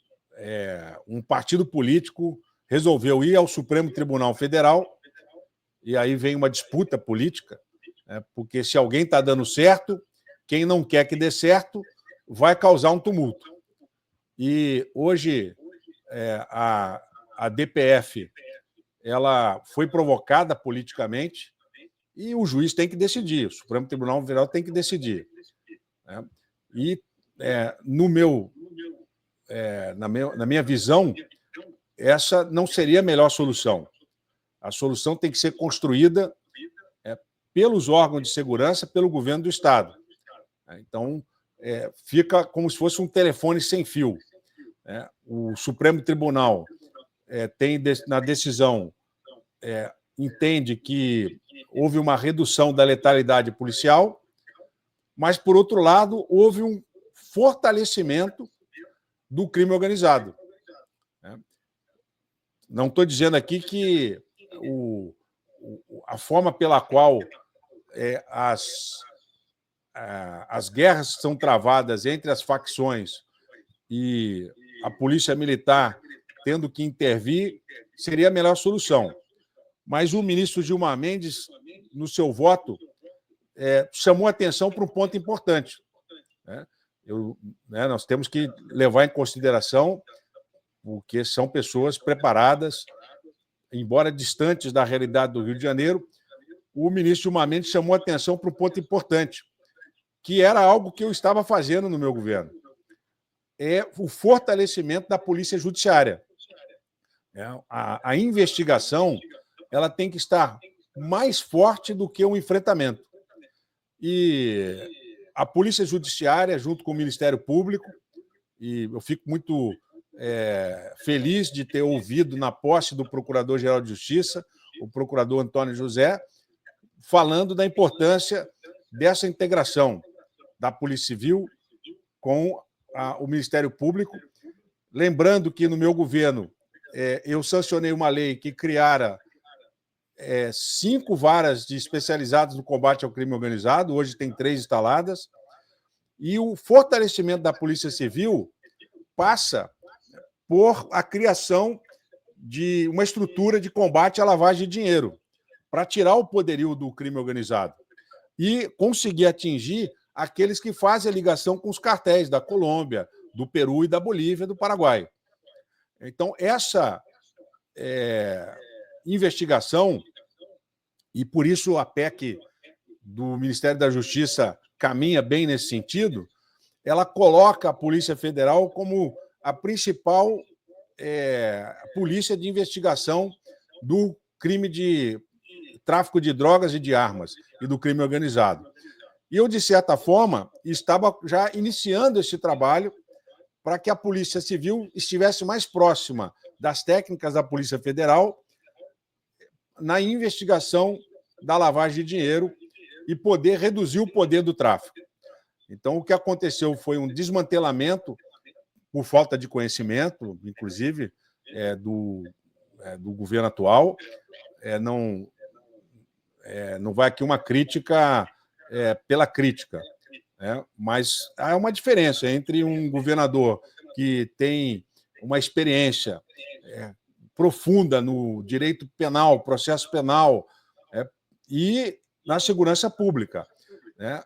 um partido político resolveu ir ao Supremo Tribunal Federal, e aí vem uma disputa política, porque se alguém está dando certo, quem não quer que dê certo vai causar um tumulto. E hoje a DPF ela foi provocada politicamente e o juiz tem que decidir, o Supremo Tribunal Federal tem que decidir. E na minha visão, essa não seria a melhor solução. A solução tem que ser construída pelos órgãos de segurança, pelo governo do Estado. Então, fica como se fosse um telefone sem fio. O Supremo Tribunal tem, na decisão, entende que houve uma redução da letalidade policial, mas, por outro lado, houve um fortalecimento do crime organizado. Não estou dizendo aqui que a forma pela qual as guerras são travadas entre as facções e a Polícia Militar tendo que intervir seria a melhor solução. Mas o ministro Gilmar Mendes, no seu voto, chamou atenção para um ponto importante. Nós temos que levar em consideração, porque são pessoas preparadas, embora distantes da realidade do Rio de Janeiro. O ministro Gilmar Mendes chamou atenção para um ponto importante, que era algo que eu estava fazendo no meu governo. É o fortalecimento da Polícia Judiciária. A investigação ela tem que estar mais forte do que o enfrentamento. E a Polícia Judiciária, junto com o Ministério Público, e eu fico muito feliz de ter ouvido na posse do Procurador-Geral de Justiça, o procurador Antônio José, falando da importância dessa integração da Polícia Civil com o Ministério Público. Lembrando que, no meu governo, eu sancionei uma lei que criara 5 varas especializadas no combate ao crime organizado, hoje tem 3 instaladas, e o fortalecimento da Polícia Civil passa por a criação de uma estrutura de combate à lavagem de dinheiro, para tirar o poderio do crime organizado e conseguir atingir aqueles que fazem a ligação com os cartéis da Colômbia, do Peru e da Bolívia, do Paraguai. Então, essa investigação, e por isso a PEC do Ministério da Justiça caminha bem nesse sentido, ela coloca a Polícia Federal como a principal polícia de investigação do crime de tráfico de drogas e de armas e do crime organizado. E eu, de certa forma, estava já iniciando esse trabalho para que a Polícia Civil estivesse mais próxima das técnicas da Polícia Federal na investigação da lavagem de dinheiro e poder reduzir o poder do tráfico. Então, o que aconteceu foi um desmantelamento por falta de conhecimento, inclusive, do governo atual. Não vai aqui uma crítica pela crítica, né? Mas há uma diferença entre um governador que tem uma experiência profunda no direito penal, processo penal, e na segurança pública, né?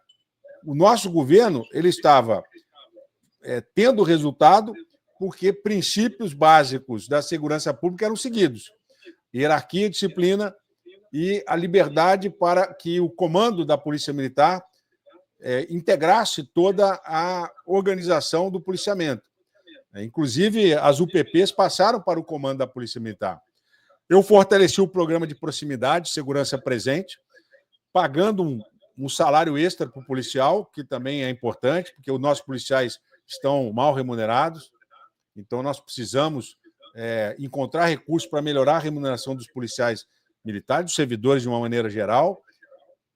O nosso governo ele estava tendo resultado porque princípios básicos da segurança pública eram seguidos: hierarquia, disciplina e a liberdade para que o comando da Polícia Militar integrasse toda a organização do policiamento. Inclusive, as UPPs passaram para o comando da Polícia Militar. Eu fortaleci o programa de proximidade, segurança presente, pagando um salário extra para o policial, que também é importante, porque os nossos policiais estão mal remunerados. Então, nós precisamos encontrar recursos para melhorar a remuneração dos policiais militares, dos servidores de uma maneira geral,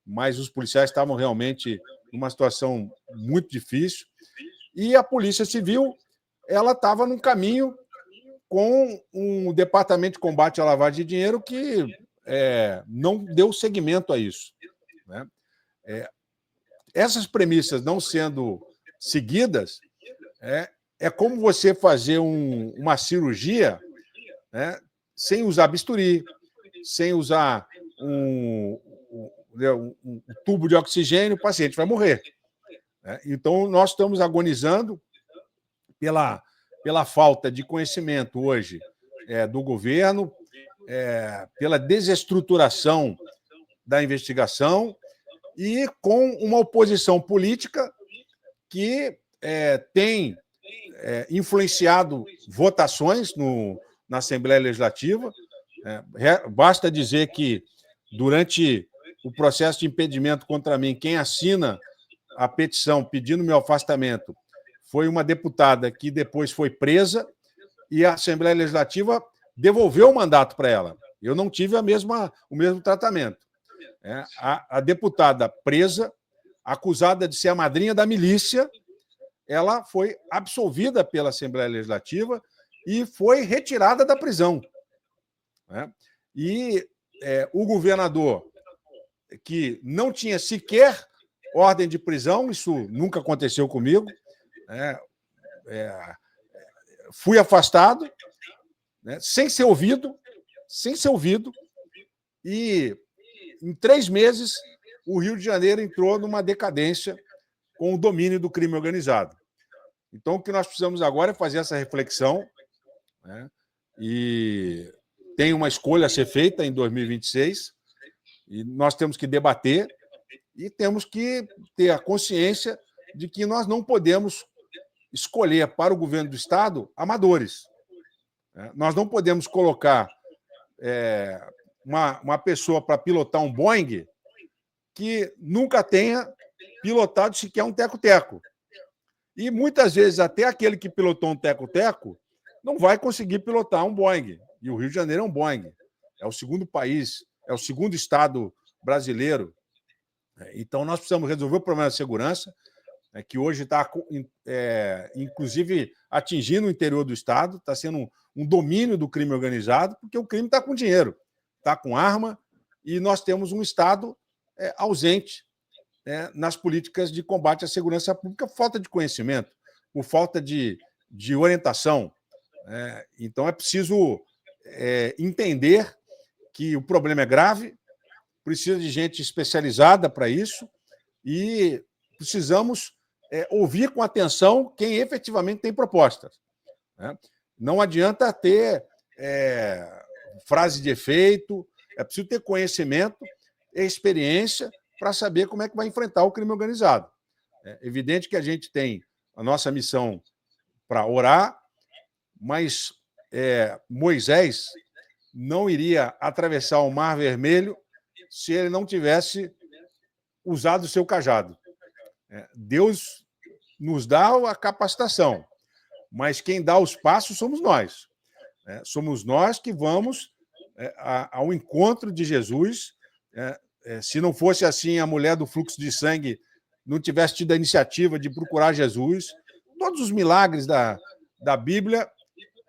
mas os policiais estavam realmente numa situação muito difícil. E a Polícia Civil ela estava num caminho com um departamento de combate à lavagem de dinheiro que não deu seguimento a isso, né? Essas premissas não sendo seguidas, é como você fazer uma cirurgia, né, sem usar bisturi, sem usar um tubo de oxigênio, o paciente vai morrer, né? Então, nós estamos agonizando pela falta de conhecimento hoje do governo, pela desestruturação da investigação e com uma oposição política que tem influenciado votações na Assembleia Legislativa. Basta dizer que, durante o processo de impedimento contra mim, quem assina a petição pedindo meu afastamento foi uma deputada que depois foi presa e a Assembleia Legislativa devolveu o mandato para ela. Eu não tive o mesmo tratamento. A deputada presa, acusada de ser a madrinha da milícia, ela foi absolvida pela Assembleia Legislativa e foi retirada da prisão, né? E o governador, que não tinha sequer ordem de prisão, isso nunca aconteceu comigo, fui afastado, né, sem ser ouvido, e em 3 meses o Rio de Janeiro entrou numa decadência com o domínio do crime organizado. Então, o que nós precisamos agora é fazer essa reflexão, né, e tem uma escolha a ser feita em 2026, e nós temos que debater e temos que ter a consciência de que nós não podemos escolher para o governo do Estado amadores. Nós não podemos colocar uma pessoa para pilotar um Boeing que nunca tenha pilotado sequer um teco-teco. E, muitas vezes, até aquele que pilotou um teco-teco não vai conseguir pilotar um Boeing. E o Rio de Janeiro é um Boeing. É o segundo país, é o segundo estado brasileiro. Então, nós precisamos resolver o problema da segurança, que hoje está, inclusive, atingindo o interior do Estado, está sendo um domínio do crime organizado, porque o crime está com dinheiro, está com arma, e nós temos um Estado ausente nas políticas de combate à segurança pública, por falta de conhecimento, por falta de orientação. Então, é preciso entender que o problema é grave, precisa de gente especializada para isso, e precisamos ouvir com atenção quem efetivamente tem propostas, né? Não adianta ter frase de efeito, é preciso ter conhecimento e experiência para saber como é que vai enfrentar o crime organizado. É evidente que a gente tem a nossa missão para orar, mas Moisés não iria atravessar o Mar Vermelho se ele não tivesse usado o seu cajado. Deus nos dá a capacitação, mas quem dá os passos somos nós. Somos nós que vamos ao encontro de Jesus. Se não fosse assim, a mulher do fluxo de sangue não tivesse tido a iniciativa de procurar Jesus, todos os milagres da da Bíblia,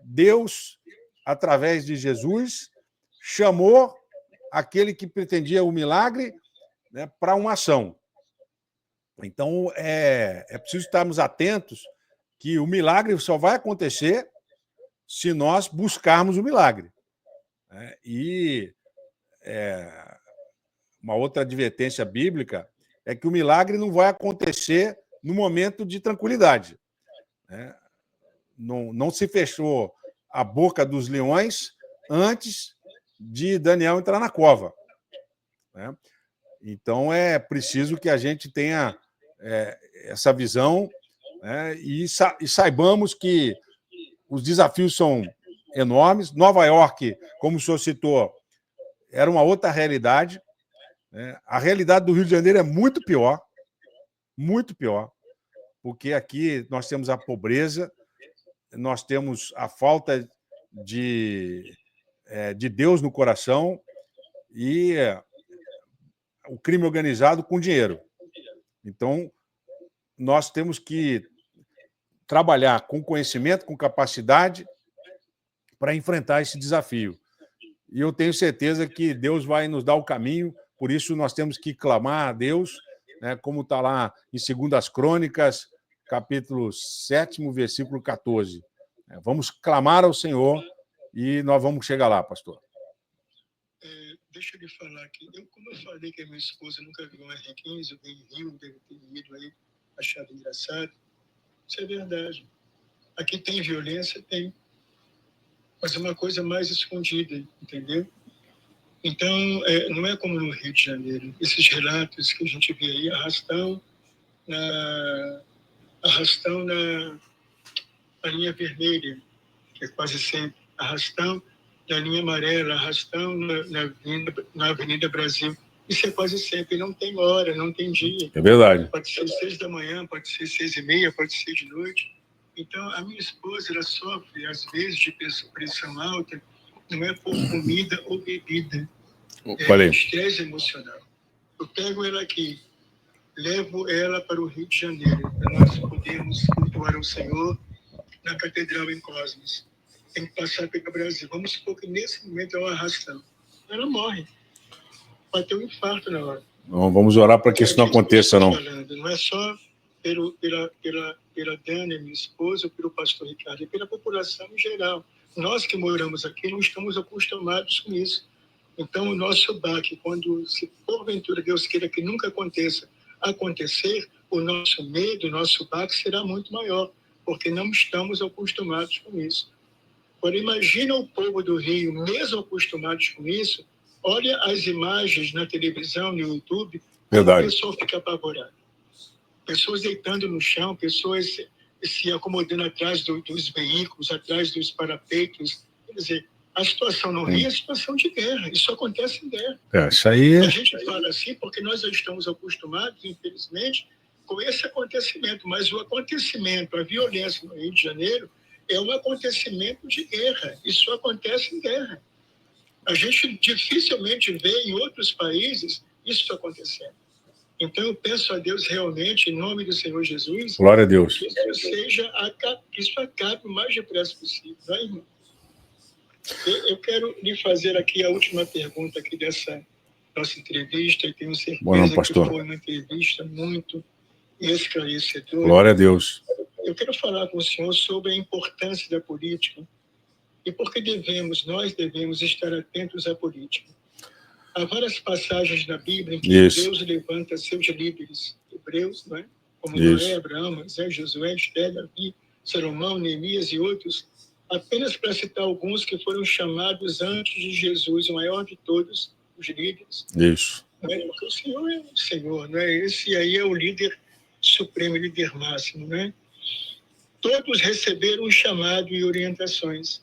Deus, através de Jesus, chamou aquele que pretendia o milagre, né, para uma ação. Então, é preciso estarmos atentos que o milagre só vai acontecer se nós buscarmos o milagre. Né? E uma outra advertência bíblica é que o milagre não vai acontecer no momento de tranquilidade. Né? Não se fechou a boca dos leões antes de Daniel entrar na cova. Né? Então, é preciso que a gente tenha essa visão, né? E saibamos que os desafios são enormes. Nova York, como o senhor citou, era uma outra realidade. Né? A realidade do Rio de Janeiro é muito pior, porque aqui nós temos a pobreza, nós temos a falta de Deus no coração e o crime organizado com dinheiro. Então, nós temos que trabalhar com conhecimento, com capacidade para enfrentar esse desafio. E eu tenho certeza que Deus vai nos dar o caminho, por isso nós temos que clamar a Deus, né, como está lá em 2 Crônicas, capítulo 7, versículo 14. Vamos clamar ao Senhor e nós vamos chegar lá, pastor. Deixa eu lhe falar aqui. Como eu falei que a minha esposa nunca viu um R15, eu bem riu, deve ter ido aí, achado engraçado. Isso é verdade. Aqui tem violência? Tem. Mas é uma coisa mais escondida, entendeu? Então, não é como no Rio de Janeiro. Esses relatos que a gente vê aí, arrastão na linha vermelha, que é quase sempre, arrastão na linha amarela, arrastão na Avenida Brasil. Isso é quase sempre, não tem hora, não tem dia. É verdade. Pode ser 6 da manhã, pode ser 6h30, pode ser de noite. Então, a minha esposa, ela sofre, às vezes, de pressão alta, não é por comida ou bebida, é estresse emocional. Eu pego ela aqui, levo ela para o Rio de Janeiro, para nós podermos cultuar o Senhor na Catedral em Cosmos. Tem que passar pelo Brasil. Vamos supor que nesse momento é uma arrastão. Ela morre. Pode ter um infarto na hora. Não, vamos orar para que isso não aconteça, não. Não é só pela Dani, minha esposa, ou pelo pastor Ricardo, é pela população em geral. Nós que moramos aqui não estamos acostumados com isso. Então, o nosso baque, quando, se porventura Deus queira que nunca acontecer, o nosso medo, o nosso baque será muito maior, porque não estamos acostumados com isso. Agora, imagina o povo do Rio, mesmo acostumados com isso, olha as imagens na televisão, no YouTube, verdade. O pessoal fica apavorado. Pessoas deitando no chão, pessoas se acomodando atrás dos veículos, atrás dos parapeitos. Quer dizer, a situação no Rio é situação de guerra. Isso acontece em guerra. Isso aí... A gente fala assim porque nós já estamos acostumados, infelizmente, com esse acontecimento. Mas o acontecimento, a violência no Rio de Janeiro, é um acontecimento de guerra. Isso acontece em guerra. A gente dificilmente vê em outros países isso acontecendo. Então, eu peço a Deus realmente, em nome do Senhor Jesus, glória a Deus, que isso acabe o mais depressa possível, não é, irmão? Eu quero lhe fazer aqui a última pergunta aqui dessa nossa entrevista, e tenho certeza que foi uma entrevista muito esclarecedora. Glória a Deus. Eu quero falar com o senhor sobre a importância da política e por que nós devemos estar atentos à política. Há várias passagens na Bíblia em que Deus levanta seus líderes hebreus, não é? Como Noé, Abraão, Moisés, Josué, Esther, Davi, Salomão, Neemias e outros, apenas para citar alguns que foram chamados antes de Jesus, o maior de todos, os líderes. Isso. Não é? Porque o Senhor é o Senhor, não é? Esse aí é o líder supremo, líder máximo, não é? Todos receberam um chamado e orientações,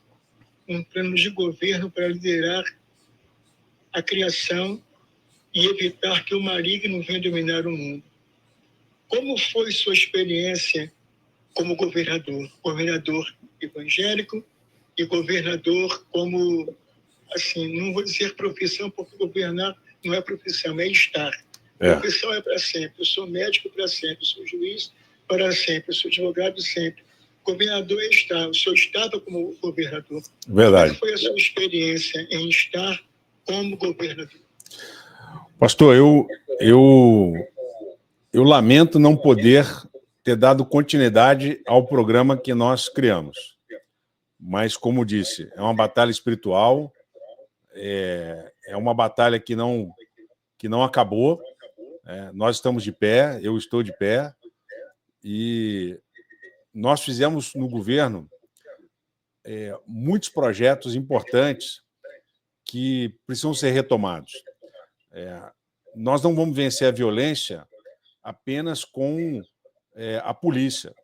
um plano de governo para liderar a criação e evitar que o maligno venha dominar o mundo. Como foi sua experiência como governador? Governador evangélico e governador como, assim, não vou dizer profissão, porque governar não é profissão, é estar. Profissão é para sempre. Eu sou médico para sempre, eu sou juiz para sempre, eu sou advogado sempre. governador está, o senhor estava como governador. Verdade. Qual foi a sua experiência em estar como governador? Pastor, eu lamento não poder ter dado continuidade ao programa que nós criamos. Mas, como disse, é uma batalha espiritual, é uma batalha que não acabou. Nós estamos de pé, eu estou de pé, e nós fizemos no governo muitos projetos importantes que precisam ser retomados. Nós não vamos vencer a violência apenas com a polícia.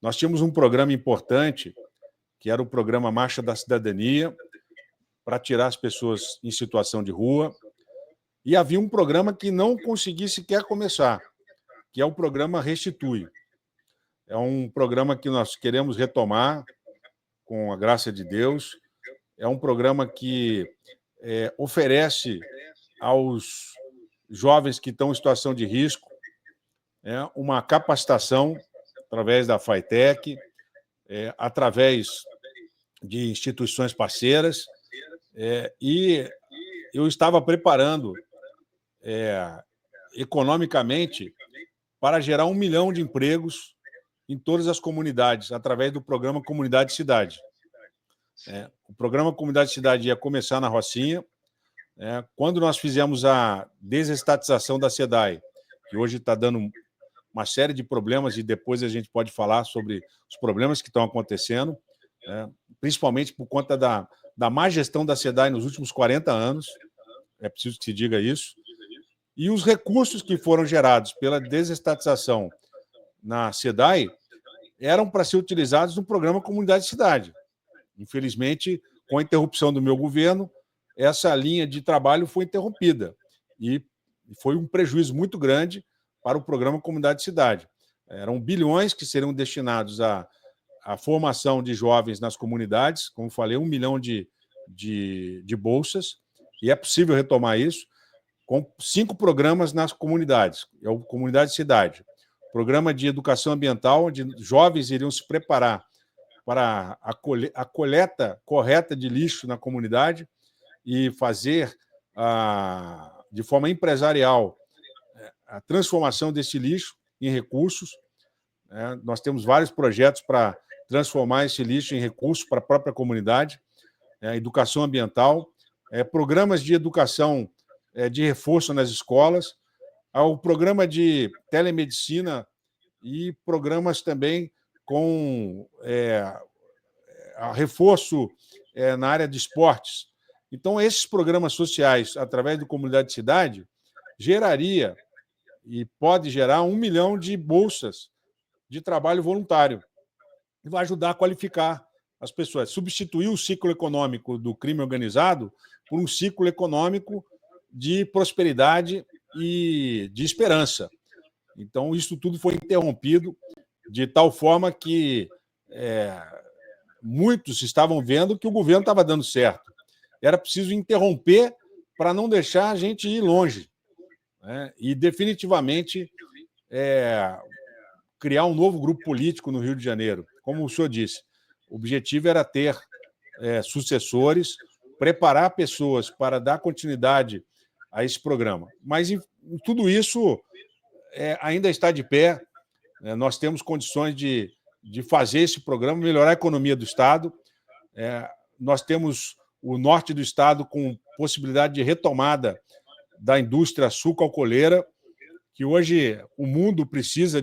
Nós tínhamos um programa importante, que era o programa Marcha da Cidadania, para tirar as pessoas em situação de rua, e havia um programa que não consegui sequer começar, que é o programa Restitui. É um programa que nós queremos retomar, com a graça de Deus. É um programa que oferece aos jovens que estão em situação de risco uma capacitação através da FATEC, através de instituições parceiras, e eu estava preparando economicamente para gerar 1 milhão de empregos em todas as comunidades, através do programa Comunidade Cidade. O programa Comunidade Cidade ia começar na Rocinha. Quando nós fizemos a desestatização da SEDAI, que hoje está dando uma série de problemas, e depois a gente pode falar sobre os problemas que estão acontecendo, principalmente por conta da má gestão da SEDAI nos últimos 40 anos, é preciso que se diga isso, e os recursos que foram gerados pela desestatização na SEDAI eram para ser utilizados no programa Comunidade Cidade. Infelizmente, com a interrupção do meu governo, essa linha de trabalho foi interrompida e foi um prejuízo muito grande para o programa Comunidade Cidade. Eram bilhões que seriam destinados à formação de jovens nas comunidades, como falei, 1 milhão de bolsas, e é possível retomar isso, com 5 programas nas comunidades. É o Comunidade Cidade. Programa de educação ambiental, onde jovens iriam se preparar para a coleta correta de lixo na comunidade e fazer, de forma empresarial, a transformação desse lixo em recursos. Nós temos vários projetos para transformar esse lixo em recursos para a própria comunidade. Educação ambiental, programas de educação de reforço nas escolas, ao programa de telemedicina e programas também com reforço na área de esportes. Então, esses programas sociais, através do Comunidade Cidade, geraria e pode gerar 1 milhão de bolsas de trabalho voluntário e vai ajudar a qualificar as pessoas, substituir o ciclo econômico do crime organizado por um ciclo econômico de prosperidade e de esperança. Então, isso tudo foi interrompido de tal forma que muitos estavam vendo que o governo estava dando certo. Era preciso interromper para não deixar a gente ir longe. E, definitivamente, criar um novo grupo político no Rio de Janeiro. Como o senhor disse, o objetivo era ter sucessores, preparar pessoas para dar continuidade a esse programa. Mas tudo isso ainda está de pé. Nós temos condições de fazer esse programa, melhorar a economia do Estado. Nós temos o norte do Estado com possibilidade de retomada da indústria sucroalcooleira, que hoje o mundo precisa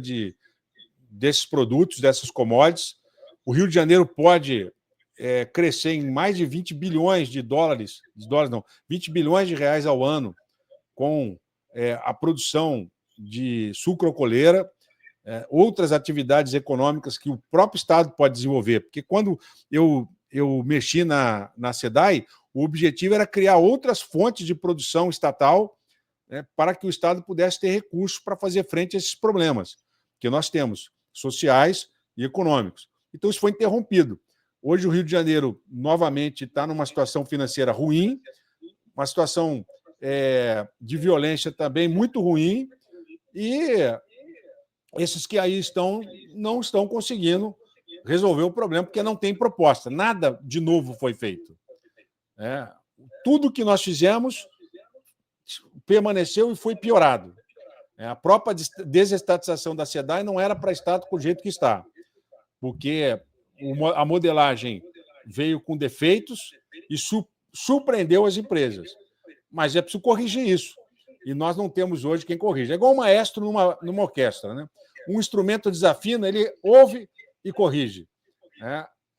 desses produtos, dessas commodities. O Rio de Janeiro pode crescer em mais de 20 bilhões de dólares, 20 bilhões de reais ao ano, com a produção de sucroalcooleira, outras atividades econômicas que o próprio Estado pode desenvolver. Porque quando eu mexi na SEDAI, o objetivo era criar outras fontes de produção estatal, para que o Estado pudesse ter recursos para fazer frente a esses problemas que nós temos, sociais e econômicos. Então, isso foi interrompido. Hoje, o Rio de Janeiro, novamente, está numa situação financeira ruim, uma situação de violência também muito ruim, e esses que aí estão não estão conseguindo resolver o problema, porque não tem proposta. Nada de novo foi feito. Tudo que nós fizemos permaneceu e foi piorado. A própria desestatização da SEDAI não era para estar do jeito que está, porque a modelagem veio com defeitos e surpreendeu as empresas. Mas é preciso corrigir isso. E nós não temos hoje quem corrija. É igual um maestro numa orquestra, né? Um instrumento desafina, ele ouve e corrige.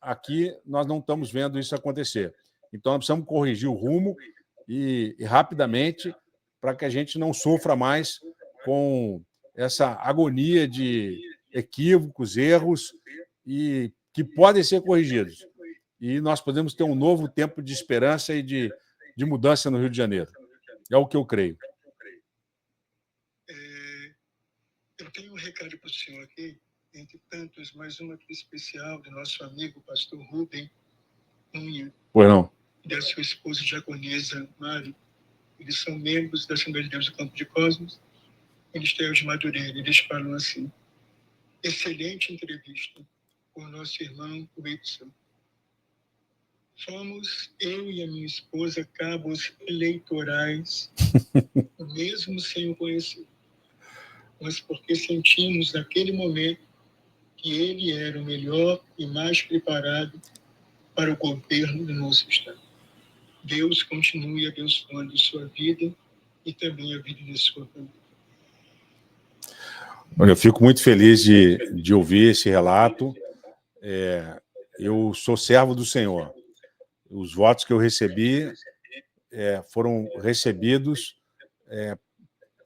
Aqui nós não estamos vendo isso acontecer. Então, nós precisamos corrigir o rumo e rapidamente, para que a gente não sofra mais com essa agonia de equívocos, erros, e que podem ser corrigidos. E nós podemos ter um novo tempo de esperança e de mudança no Rio de Janeiro. É o que eu creio. Eu tenho um recado para o senhor aqui, entre tantos, mais um aqui especial do nosso amigo, pastor Rubem Cunha. Pois não. E da sua esposa, diaconisa Mari. Eles são membros da Assembleia de Deus do Campo de Cosmos, Ministério de Madureira. Eles falam assim: excelente entrevista com o nosso irmão Wilson. Fomos, eu e a minha esposa, cabos eleitorais, mesmo sem o conhecer. Mas porque sentimos naquele momento que ele era o melhor e mais preparado para o governo do nosso Estado. Deus continue abençoando sua vida e também a vida de sua família. Eu fico muito feliz de ouvir esse relato. Eu sou servo do Senhor. Os votos que eu recebi foram recebidos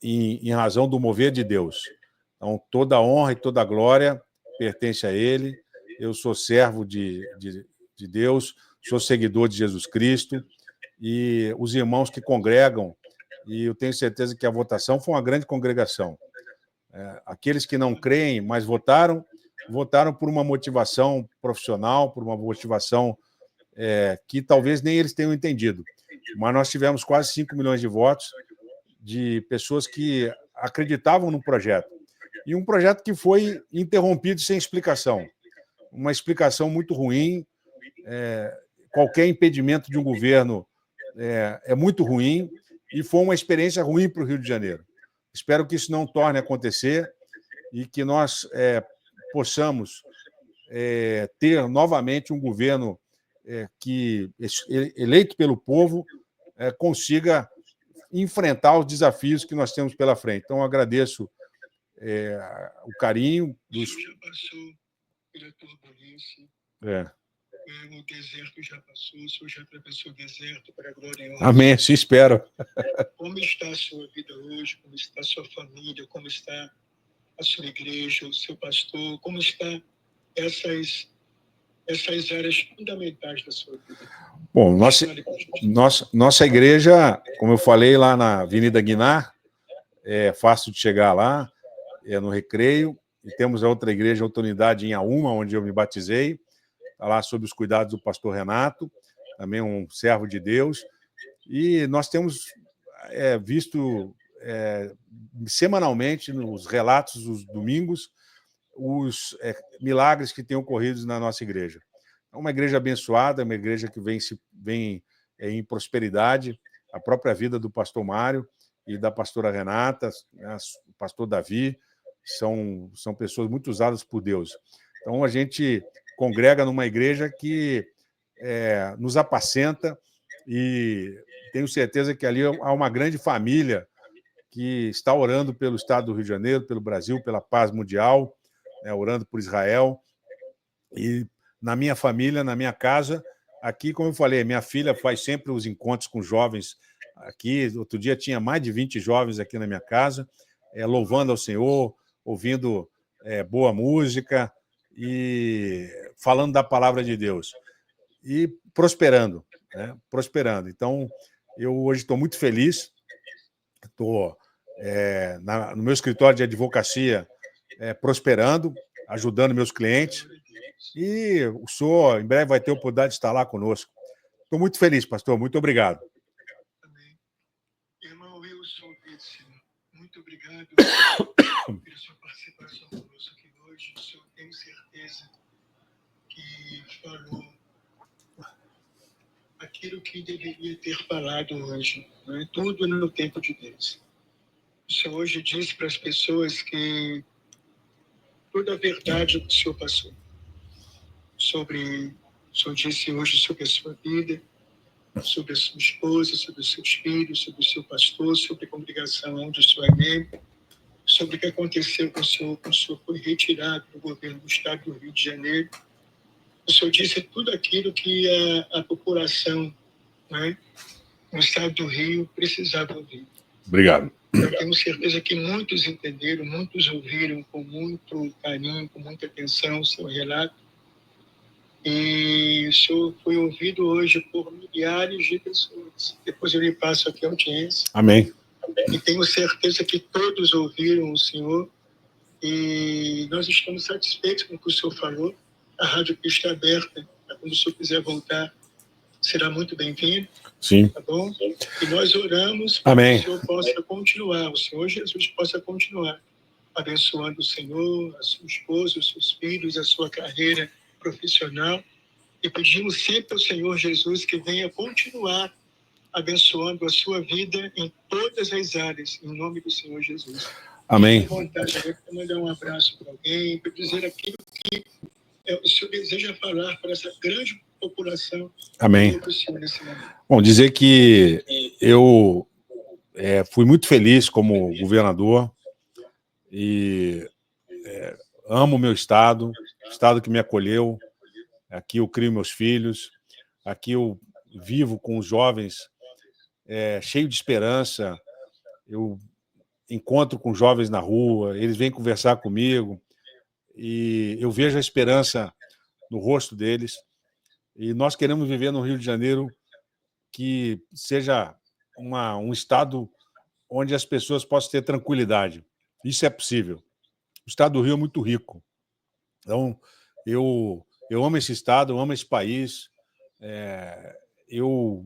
em razão do mover de Deus. Então, toda a honra e toda a glória pertence a Ele. Eu sou servo de Deus, sou seguidor de Jesus Cristo, e os irmãos que congregam, e eu tenho certeza que a votação foi uma grande congregação. Aqueles que não creem, mas votaram por uma motivação profissional, por uma motivação que talvez nem eles tenham entendido. Mas nós tivemos quase 5 milhões de votos de pessoas que acreditavam no projeto. E um projeto que foi interrompido sem explicação. Uma explicação muito ruim. Qualquer impedimento de um governo é muito ruim, e foi uma experiência ruim para o Rio de Janeiro. Espero que isso não torne a acontecer e que nós possamos ter novamente um governo que, eleito pelo povo, consiga enfrentar os desafios que nós temos pela frente. Então, eu agradeço o carinho dos... O senhor já passou pela turbulência, o deserto já passou, o senhor já atravessou o deserto para a glória e honra. Amém, assim espero. Como está a sua vida hoje? Como está a sua família? Como está a sua igreja, o seu pastor? Como estão essas áreas fundamentais da sua vida? Bom, nossa igreja, como eu falei, lá na Avenida Guinar, é fácil de chegar lá, no Recreio, e temos a outra igreja, a outra unidade em Auma, onde eu me batizei, está lá sob os cuidados do pastor Renato, também um servo de Deus, e nós temos visto semanalmente nos relatos dos domingos os milagres que têm ocorrido na nossa igreja. É uma igreja abençoada, uma igreja que vem em prosperidade. A própria vida do pastor Mário e da pastora Renata, o pastor Davi, são pessoas muito usadas por Deus. Então, a gente congrega numa igreja que nos apacenta, e tenho certeza que ali há uma grande família que está orando pelo Estado do Rio de Janeiro, pelo Brasil, pela paz mundial, orando por Israel. E na minha família, na minha casa, aqui, como eu falei, minha filha faz sempre os encontros com jovens aqui. Outro dia tinha mais de 20 jovens aqui na minha casa, louvando ao Senhor, ouvindo boa música e falando da palavra de Deus. E prosperando, prosperando. Então, eu hoje estou muito feliz. Estou no meu escritório de advocacia prosperando, ajudando meus clientes. E o senhor, em breve, vai ter a oportunidade de estar lá conosco. Estou muito feliz, pastor. Muito obrigado. Amém. Irmão Wilson, muito obrigado pela sua participação conosco aqui hoje. O senhor, tenho certeza falou aquilo que deveria ter falado hoje, né? Tudo no tempo de Deus. O Senhor hoje disse para as pessoas que toda a verdade que o Senhor passou sobre, o Senhor disse hoje sobre a sua vida, sobre a sua esposa, sobre os seus filhos, sobre o seu pastor, sobre a congregação onde o Senhor é membro, sobre o que aconteceu com o Senhor quando o Senhor foi retirado do governo do Estado do Rio de Janeiro. O Senhor disse tudo aquilo que a população, né, no Estado do Rio precisava ouvir. Obrigado. Eu tenho certeza que muitos entenderam, muitos ouviram com muito carinho, com muita atenção o seu relato. E o senhor foi ouvido hoje por milhares de pessoas. Depois eu lhe passo aqui a audiência. Amém. E tenho certeza que todos ouviram o senhor. E nós estamos satisfeitos com o que o senhor falou. A rádio aqui está aberta. Quando o senhor quiser voltar, será muito bem-vindo. Sim. Tá bom? E nós oramos para Amém. que o senhor possa continuar, o Senhor Jesus possa continuar abençoando o Senhor, a sua esposa, os seus filhos, a sua carreira profissional. E pedimos sempre ao Senhor Jesus que venha continuar abençoando a sua vida em todas as áreas, em nome do Senhor Jesus. Amém. Fique à vontade para mandar um abraço para alguém, para dizer aquilo que o Senhor deseja falar para essa grande população. Amém. Do Senhor nesse momento. Bom, dizer que eu fui muito feliz como governador e amo o meu estado que me acolheu. Aqui eu crio meus filhos, aqui eu vivo com os jovens cheio de esperança. Eu encontro com jovens na rua, eles vêm conversar comigo e eu vejo a esperança no rosto deles. E nós queremos viver no Rio de Janeiro que seja um estado onde as pessoas possam ter tranquilidade. Isso é possível. O estado do Rio é muito rico. Então, eu amo esse estado, eu amo esse país. Eu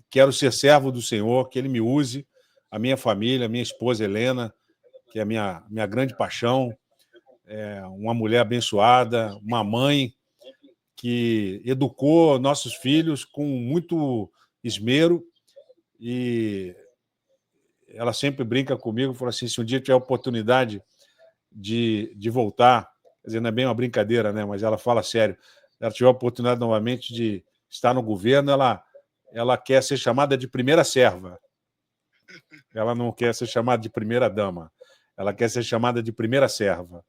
quero ser servo do Senhor, que Ele me use, a minha família, a minha esposa Helena, que é a minha grande paixão, uma mulher abençoada, uma mãe que educou nossos filhos com muito esmero, e ela sempre brinca comigo, fala assim, se um dia tiver a oportunidade de voltar, quer dizer, não é bem uma brincadeira, né? Mas ela fala sério, ela tiver a oportunidade novamente de estar no governo, ela quer ser chamada de primeira serva. Ela não quer ser chamada de primeira dama, ela quer ser chamada de primeira serva,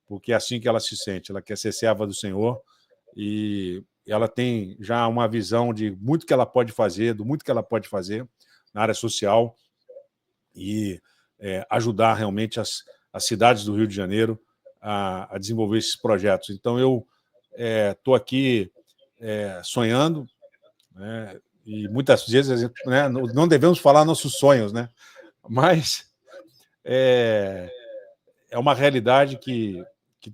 porque é assim que ela se sente, ela quer ser serva do Senhor, e ela tem já uma visão de muito que ela pode fazer, do muito que ela pode fazer na área social e ajudar realmente as cidades do Rio de Janeiro a desenvolver esses projetos. Então, eu estou aqui sonhando, né, e muitas vezes, né, não devemos falar nossos sonhos, né, mas é uma realidade que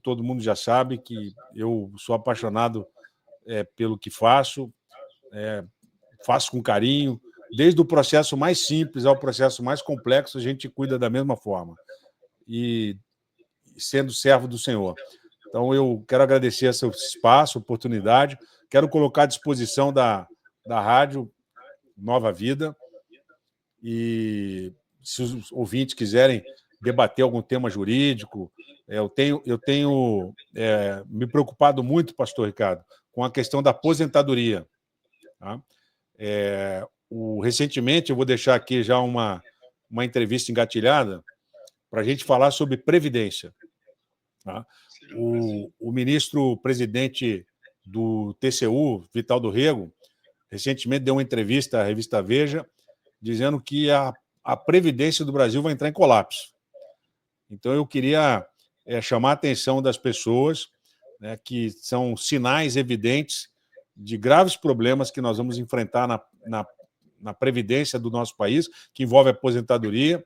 todo mundo já sabe, que eu sou apaixonado pelo que faço, faço com carinho, desde o processo mais simples ao processo mais complexo, a gente cuida da mesma forma, e sendo servo do Senhor. Então, eu quero agradecer esse espaço, oportunidade, quero colocar à disposição da rádio Nova Vida, e se os ouvintes quiserem debater algum tema jurídico, eu tenho me preocupado muito, pastor Ricardo, com a questão da aposentadoria. Tá? Recentemente, eu vou deixar aqui já uma entrevista engatilhada para a gente falar sobre previdência. Tá? O ministro-presidente do TCU, Vital do Rego, recentemente deu uma entrevista à revista Veja, dizendo que a Previdência do Brasil vai entrar em colapso. Então, eu queria chamar a atenção das pessoas, né, que são sinais evidentes de graves problemas que nós vamos enfrentar na Previdência do nosso país, que envolve a aposentadoria,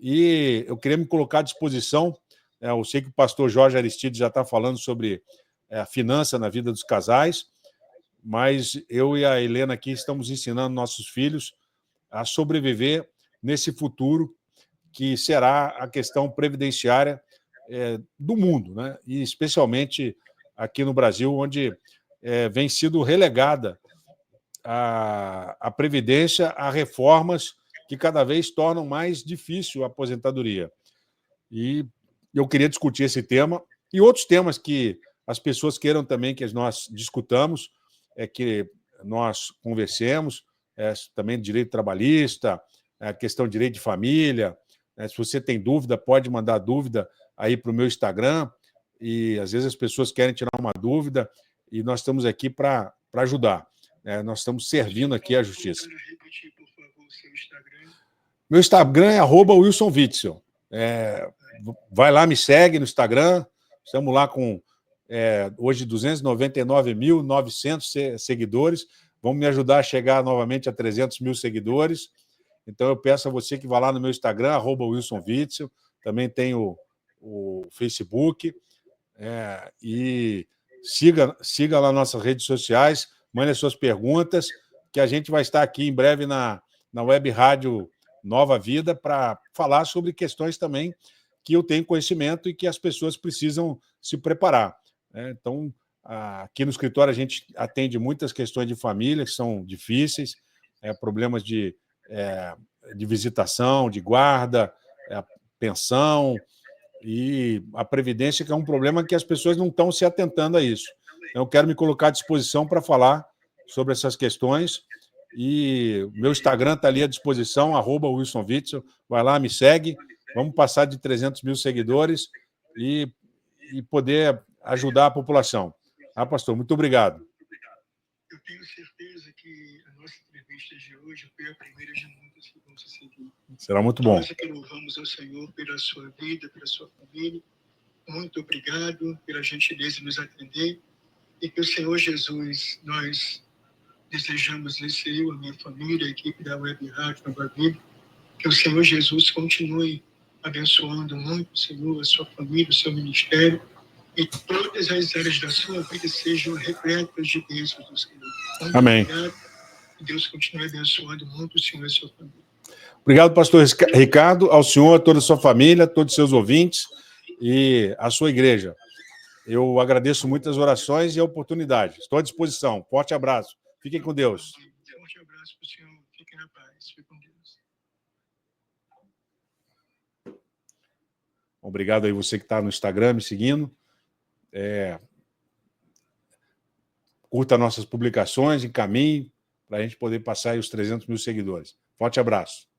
e eu queria me colocar à disposição. Eu sei que o pastor Jorge Aristides já está falando sobre a finança na vida dos casais, mas eu e a Helena aqui estamos ensinando nossos filhos a sobreviver nesse futuro que será a questão previdenciária do mundo, né? E especialmente aqui no Brasil, onde vem sido relegada a Previdência a reformas que cada vez tornam mais difícil a aposentadoria. E eu queria discutir esse tema e outros temas que as pessoas queiram também que nós discutamos, que nós conversemos, também direito trabalhista, a questão de direito de família. Se você tem dúvida, pode mandar dúvida aí para o meu Instagram, e às vezes as pessoas querem tirar uma dúvida e nós estamos aqui para ajudar. Nós estamos servindo aqui a justiça. Meu Instagram é @WilsonWitzel. Vai lá, me segue no Instagram. Estamos lá com hoje 299.900 seguidores. Vamos me ajudar a chegar novamente a 300 mil seguidores. Então, eu peço a você que vá lá no meu Instagram, @WilsonWitzel. Também tem o Facebook. E siga lá nossas redes sociais, mande as suas perguntas, que a gente vai estar aqui em breve na Web Rádio Nova Vida para falar sobre questões também que eu tenho conhecimento e que as pessoas precisam se preparar. Então, aqui no escritório a gente atende muitas questões de família que são difíceis, problemas de visitação, de guarda, pensão, e a Previdência, que é um problema que as pessoas não estão se atentando a isso. Então, eu quero me colocar à disposição para falar sobre essas questões, e meu Instagram está ali à disposição, @WilsonWitzel. Vai lá, me segue, vamos passar de 300 mil seguidores e poder ajudar a população. Pastor, muito obrigado. Eu tenho certeza que a nossa entrevista de hoje foi a primeira de muitas que vão se seguir. Será muito bom. Nós que louvamos ao Senhor pela sua vida, pela sua família. Muito obrigado pela gentileza de nos atender. E que o Senhor Jesus, nós desejamos nesse eu, a minha família, a equipe da Web Rádio Nova Vida, que o Senhor Jesus continue abençoando muito, Senhor, a sua família, o seu ministério, e todas as áreas da sua vida sejam repletas de bênçãos do Senhor. Muito Amém. obrigado. Que Deus continue abençoando muito o Senhor e a sua família. Obrigado, pastor Ricardo, ao senhor, a toda a sua família, a todos os seus ouvintes e a sua igreja. Eu agradeço muito as orações e a oportunidade. Estou à disposição. Forte abraço. Fiquem com Deus. Forte abraço para o senhor. Fiquem na paz. Fiquem com Deus. Obrigado aí você que está no Instagram me seguindo. Curta nossas publicações, encaminhe para a gente poder passar aí os 300 mil seguidores. Forte abraço.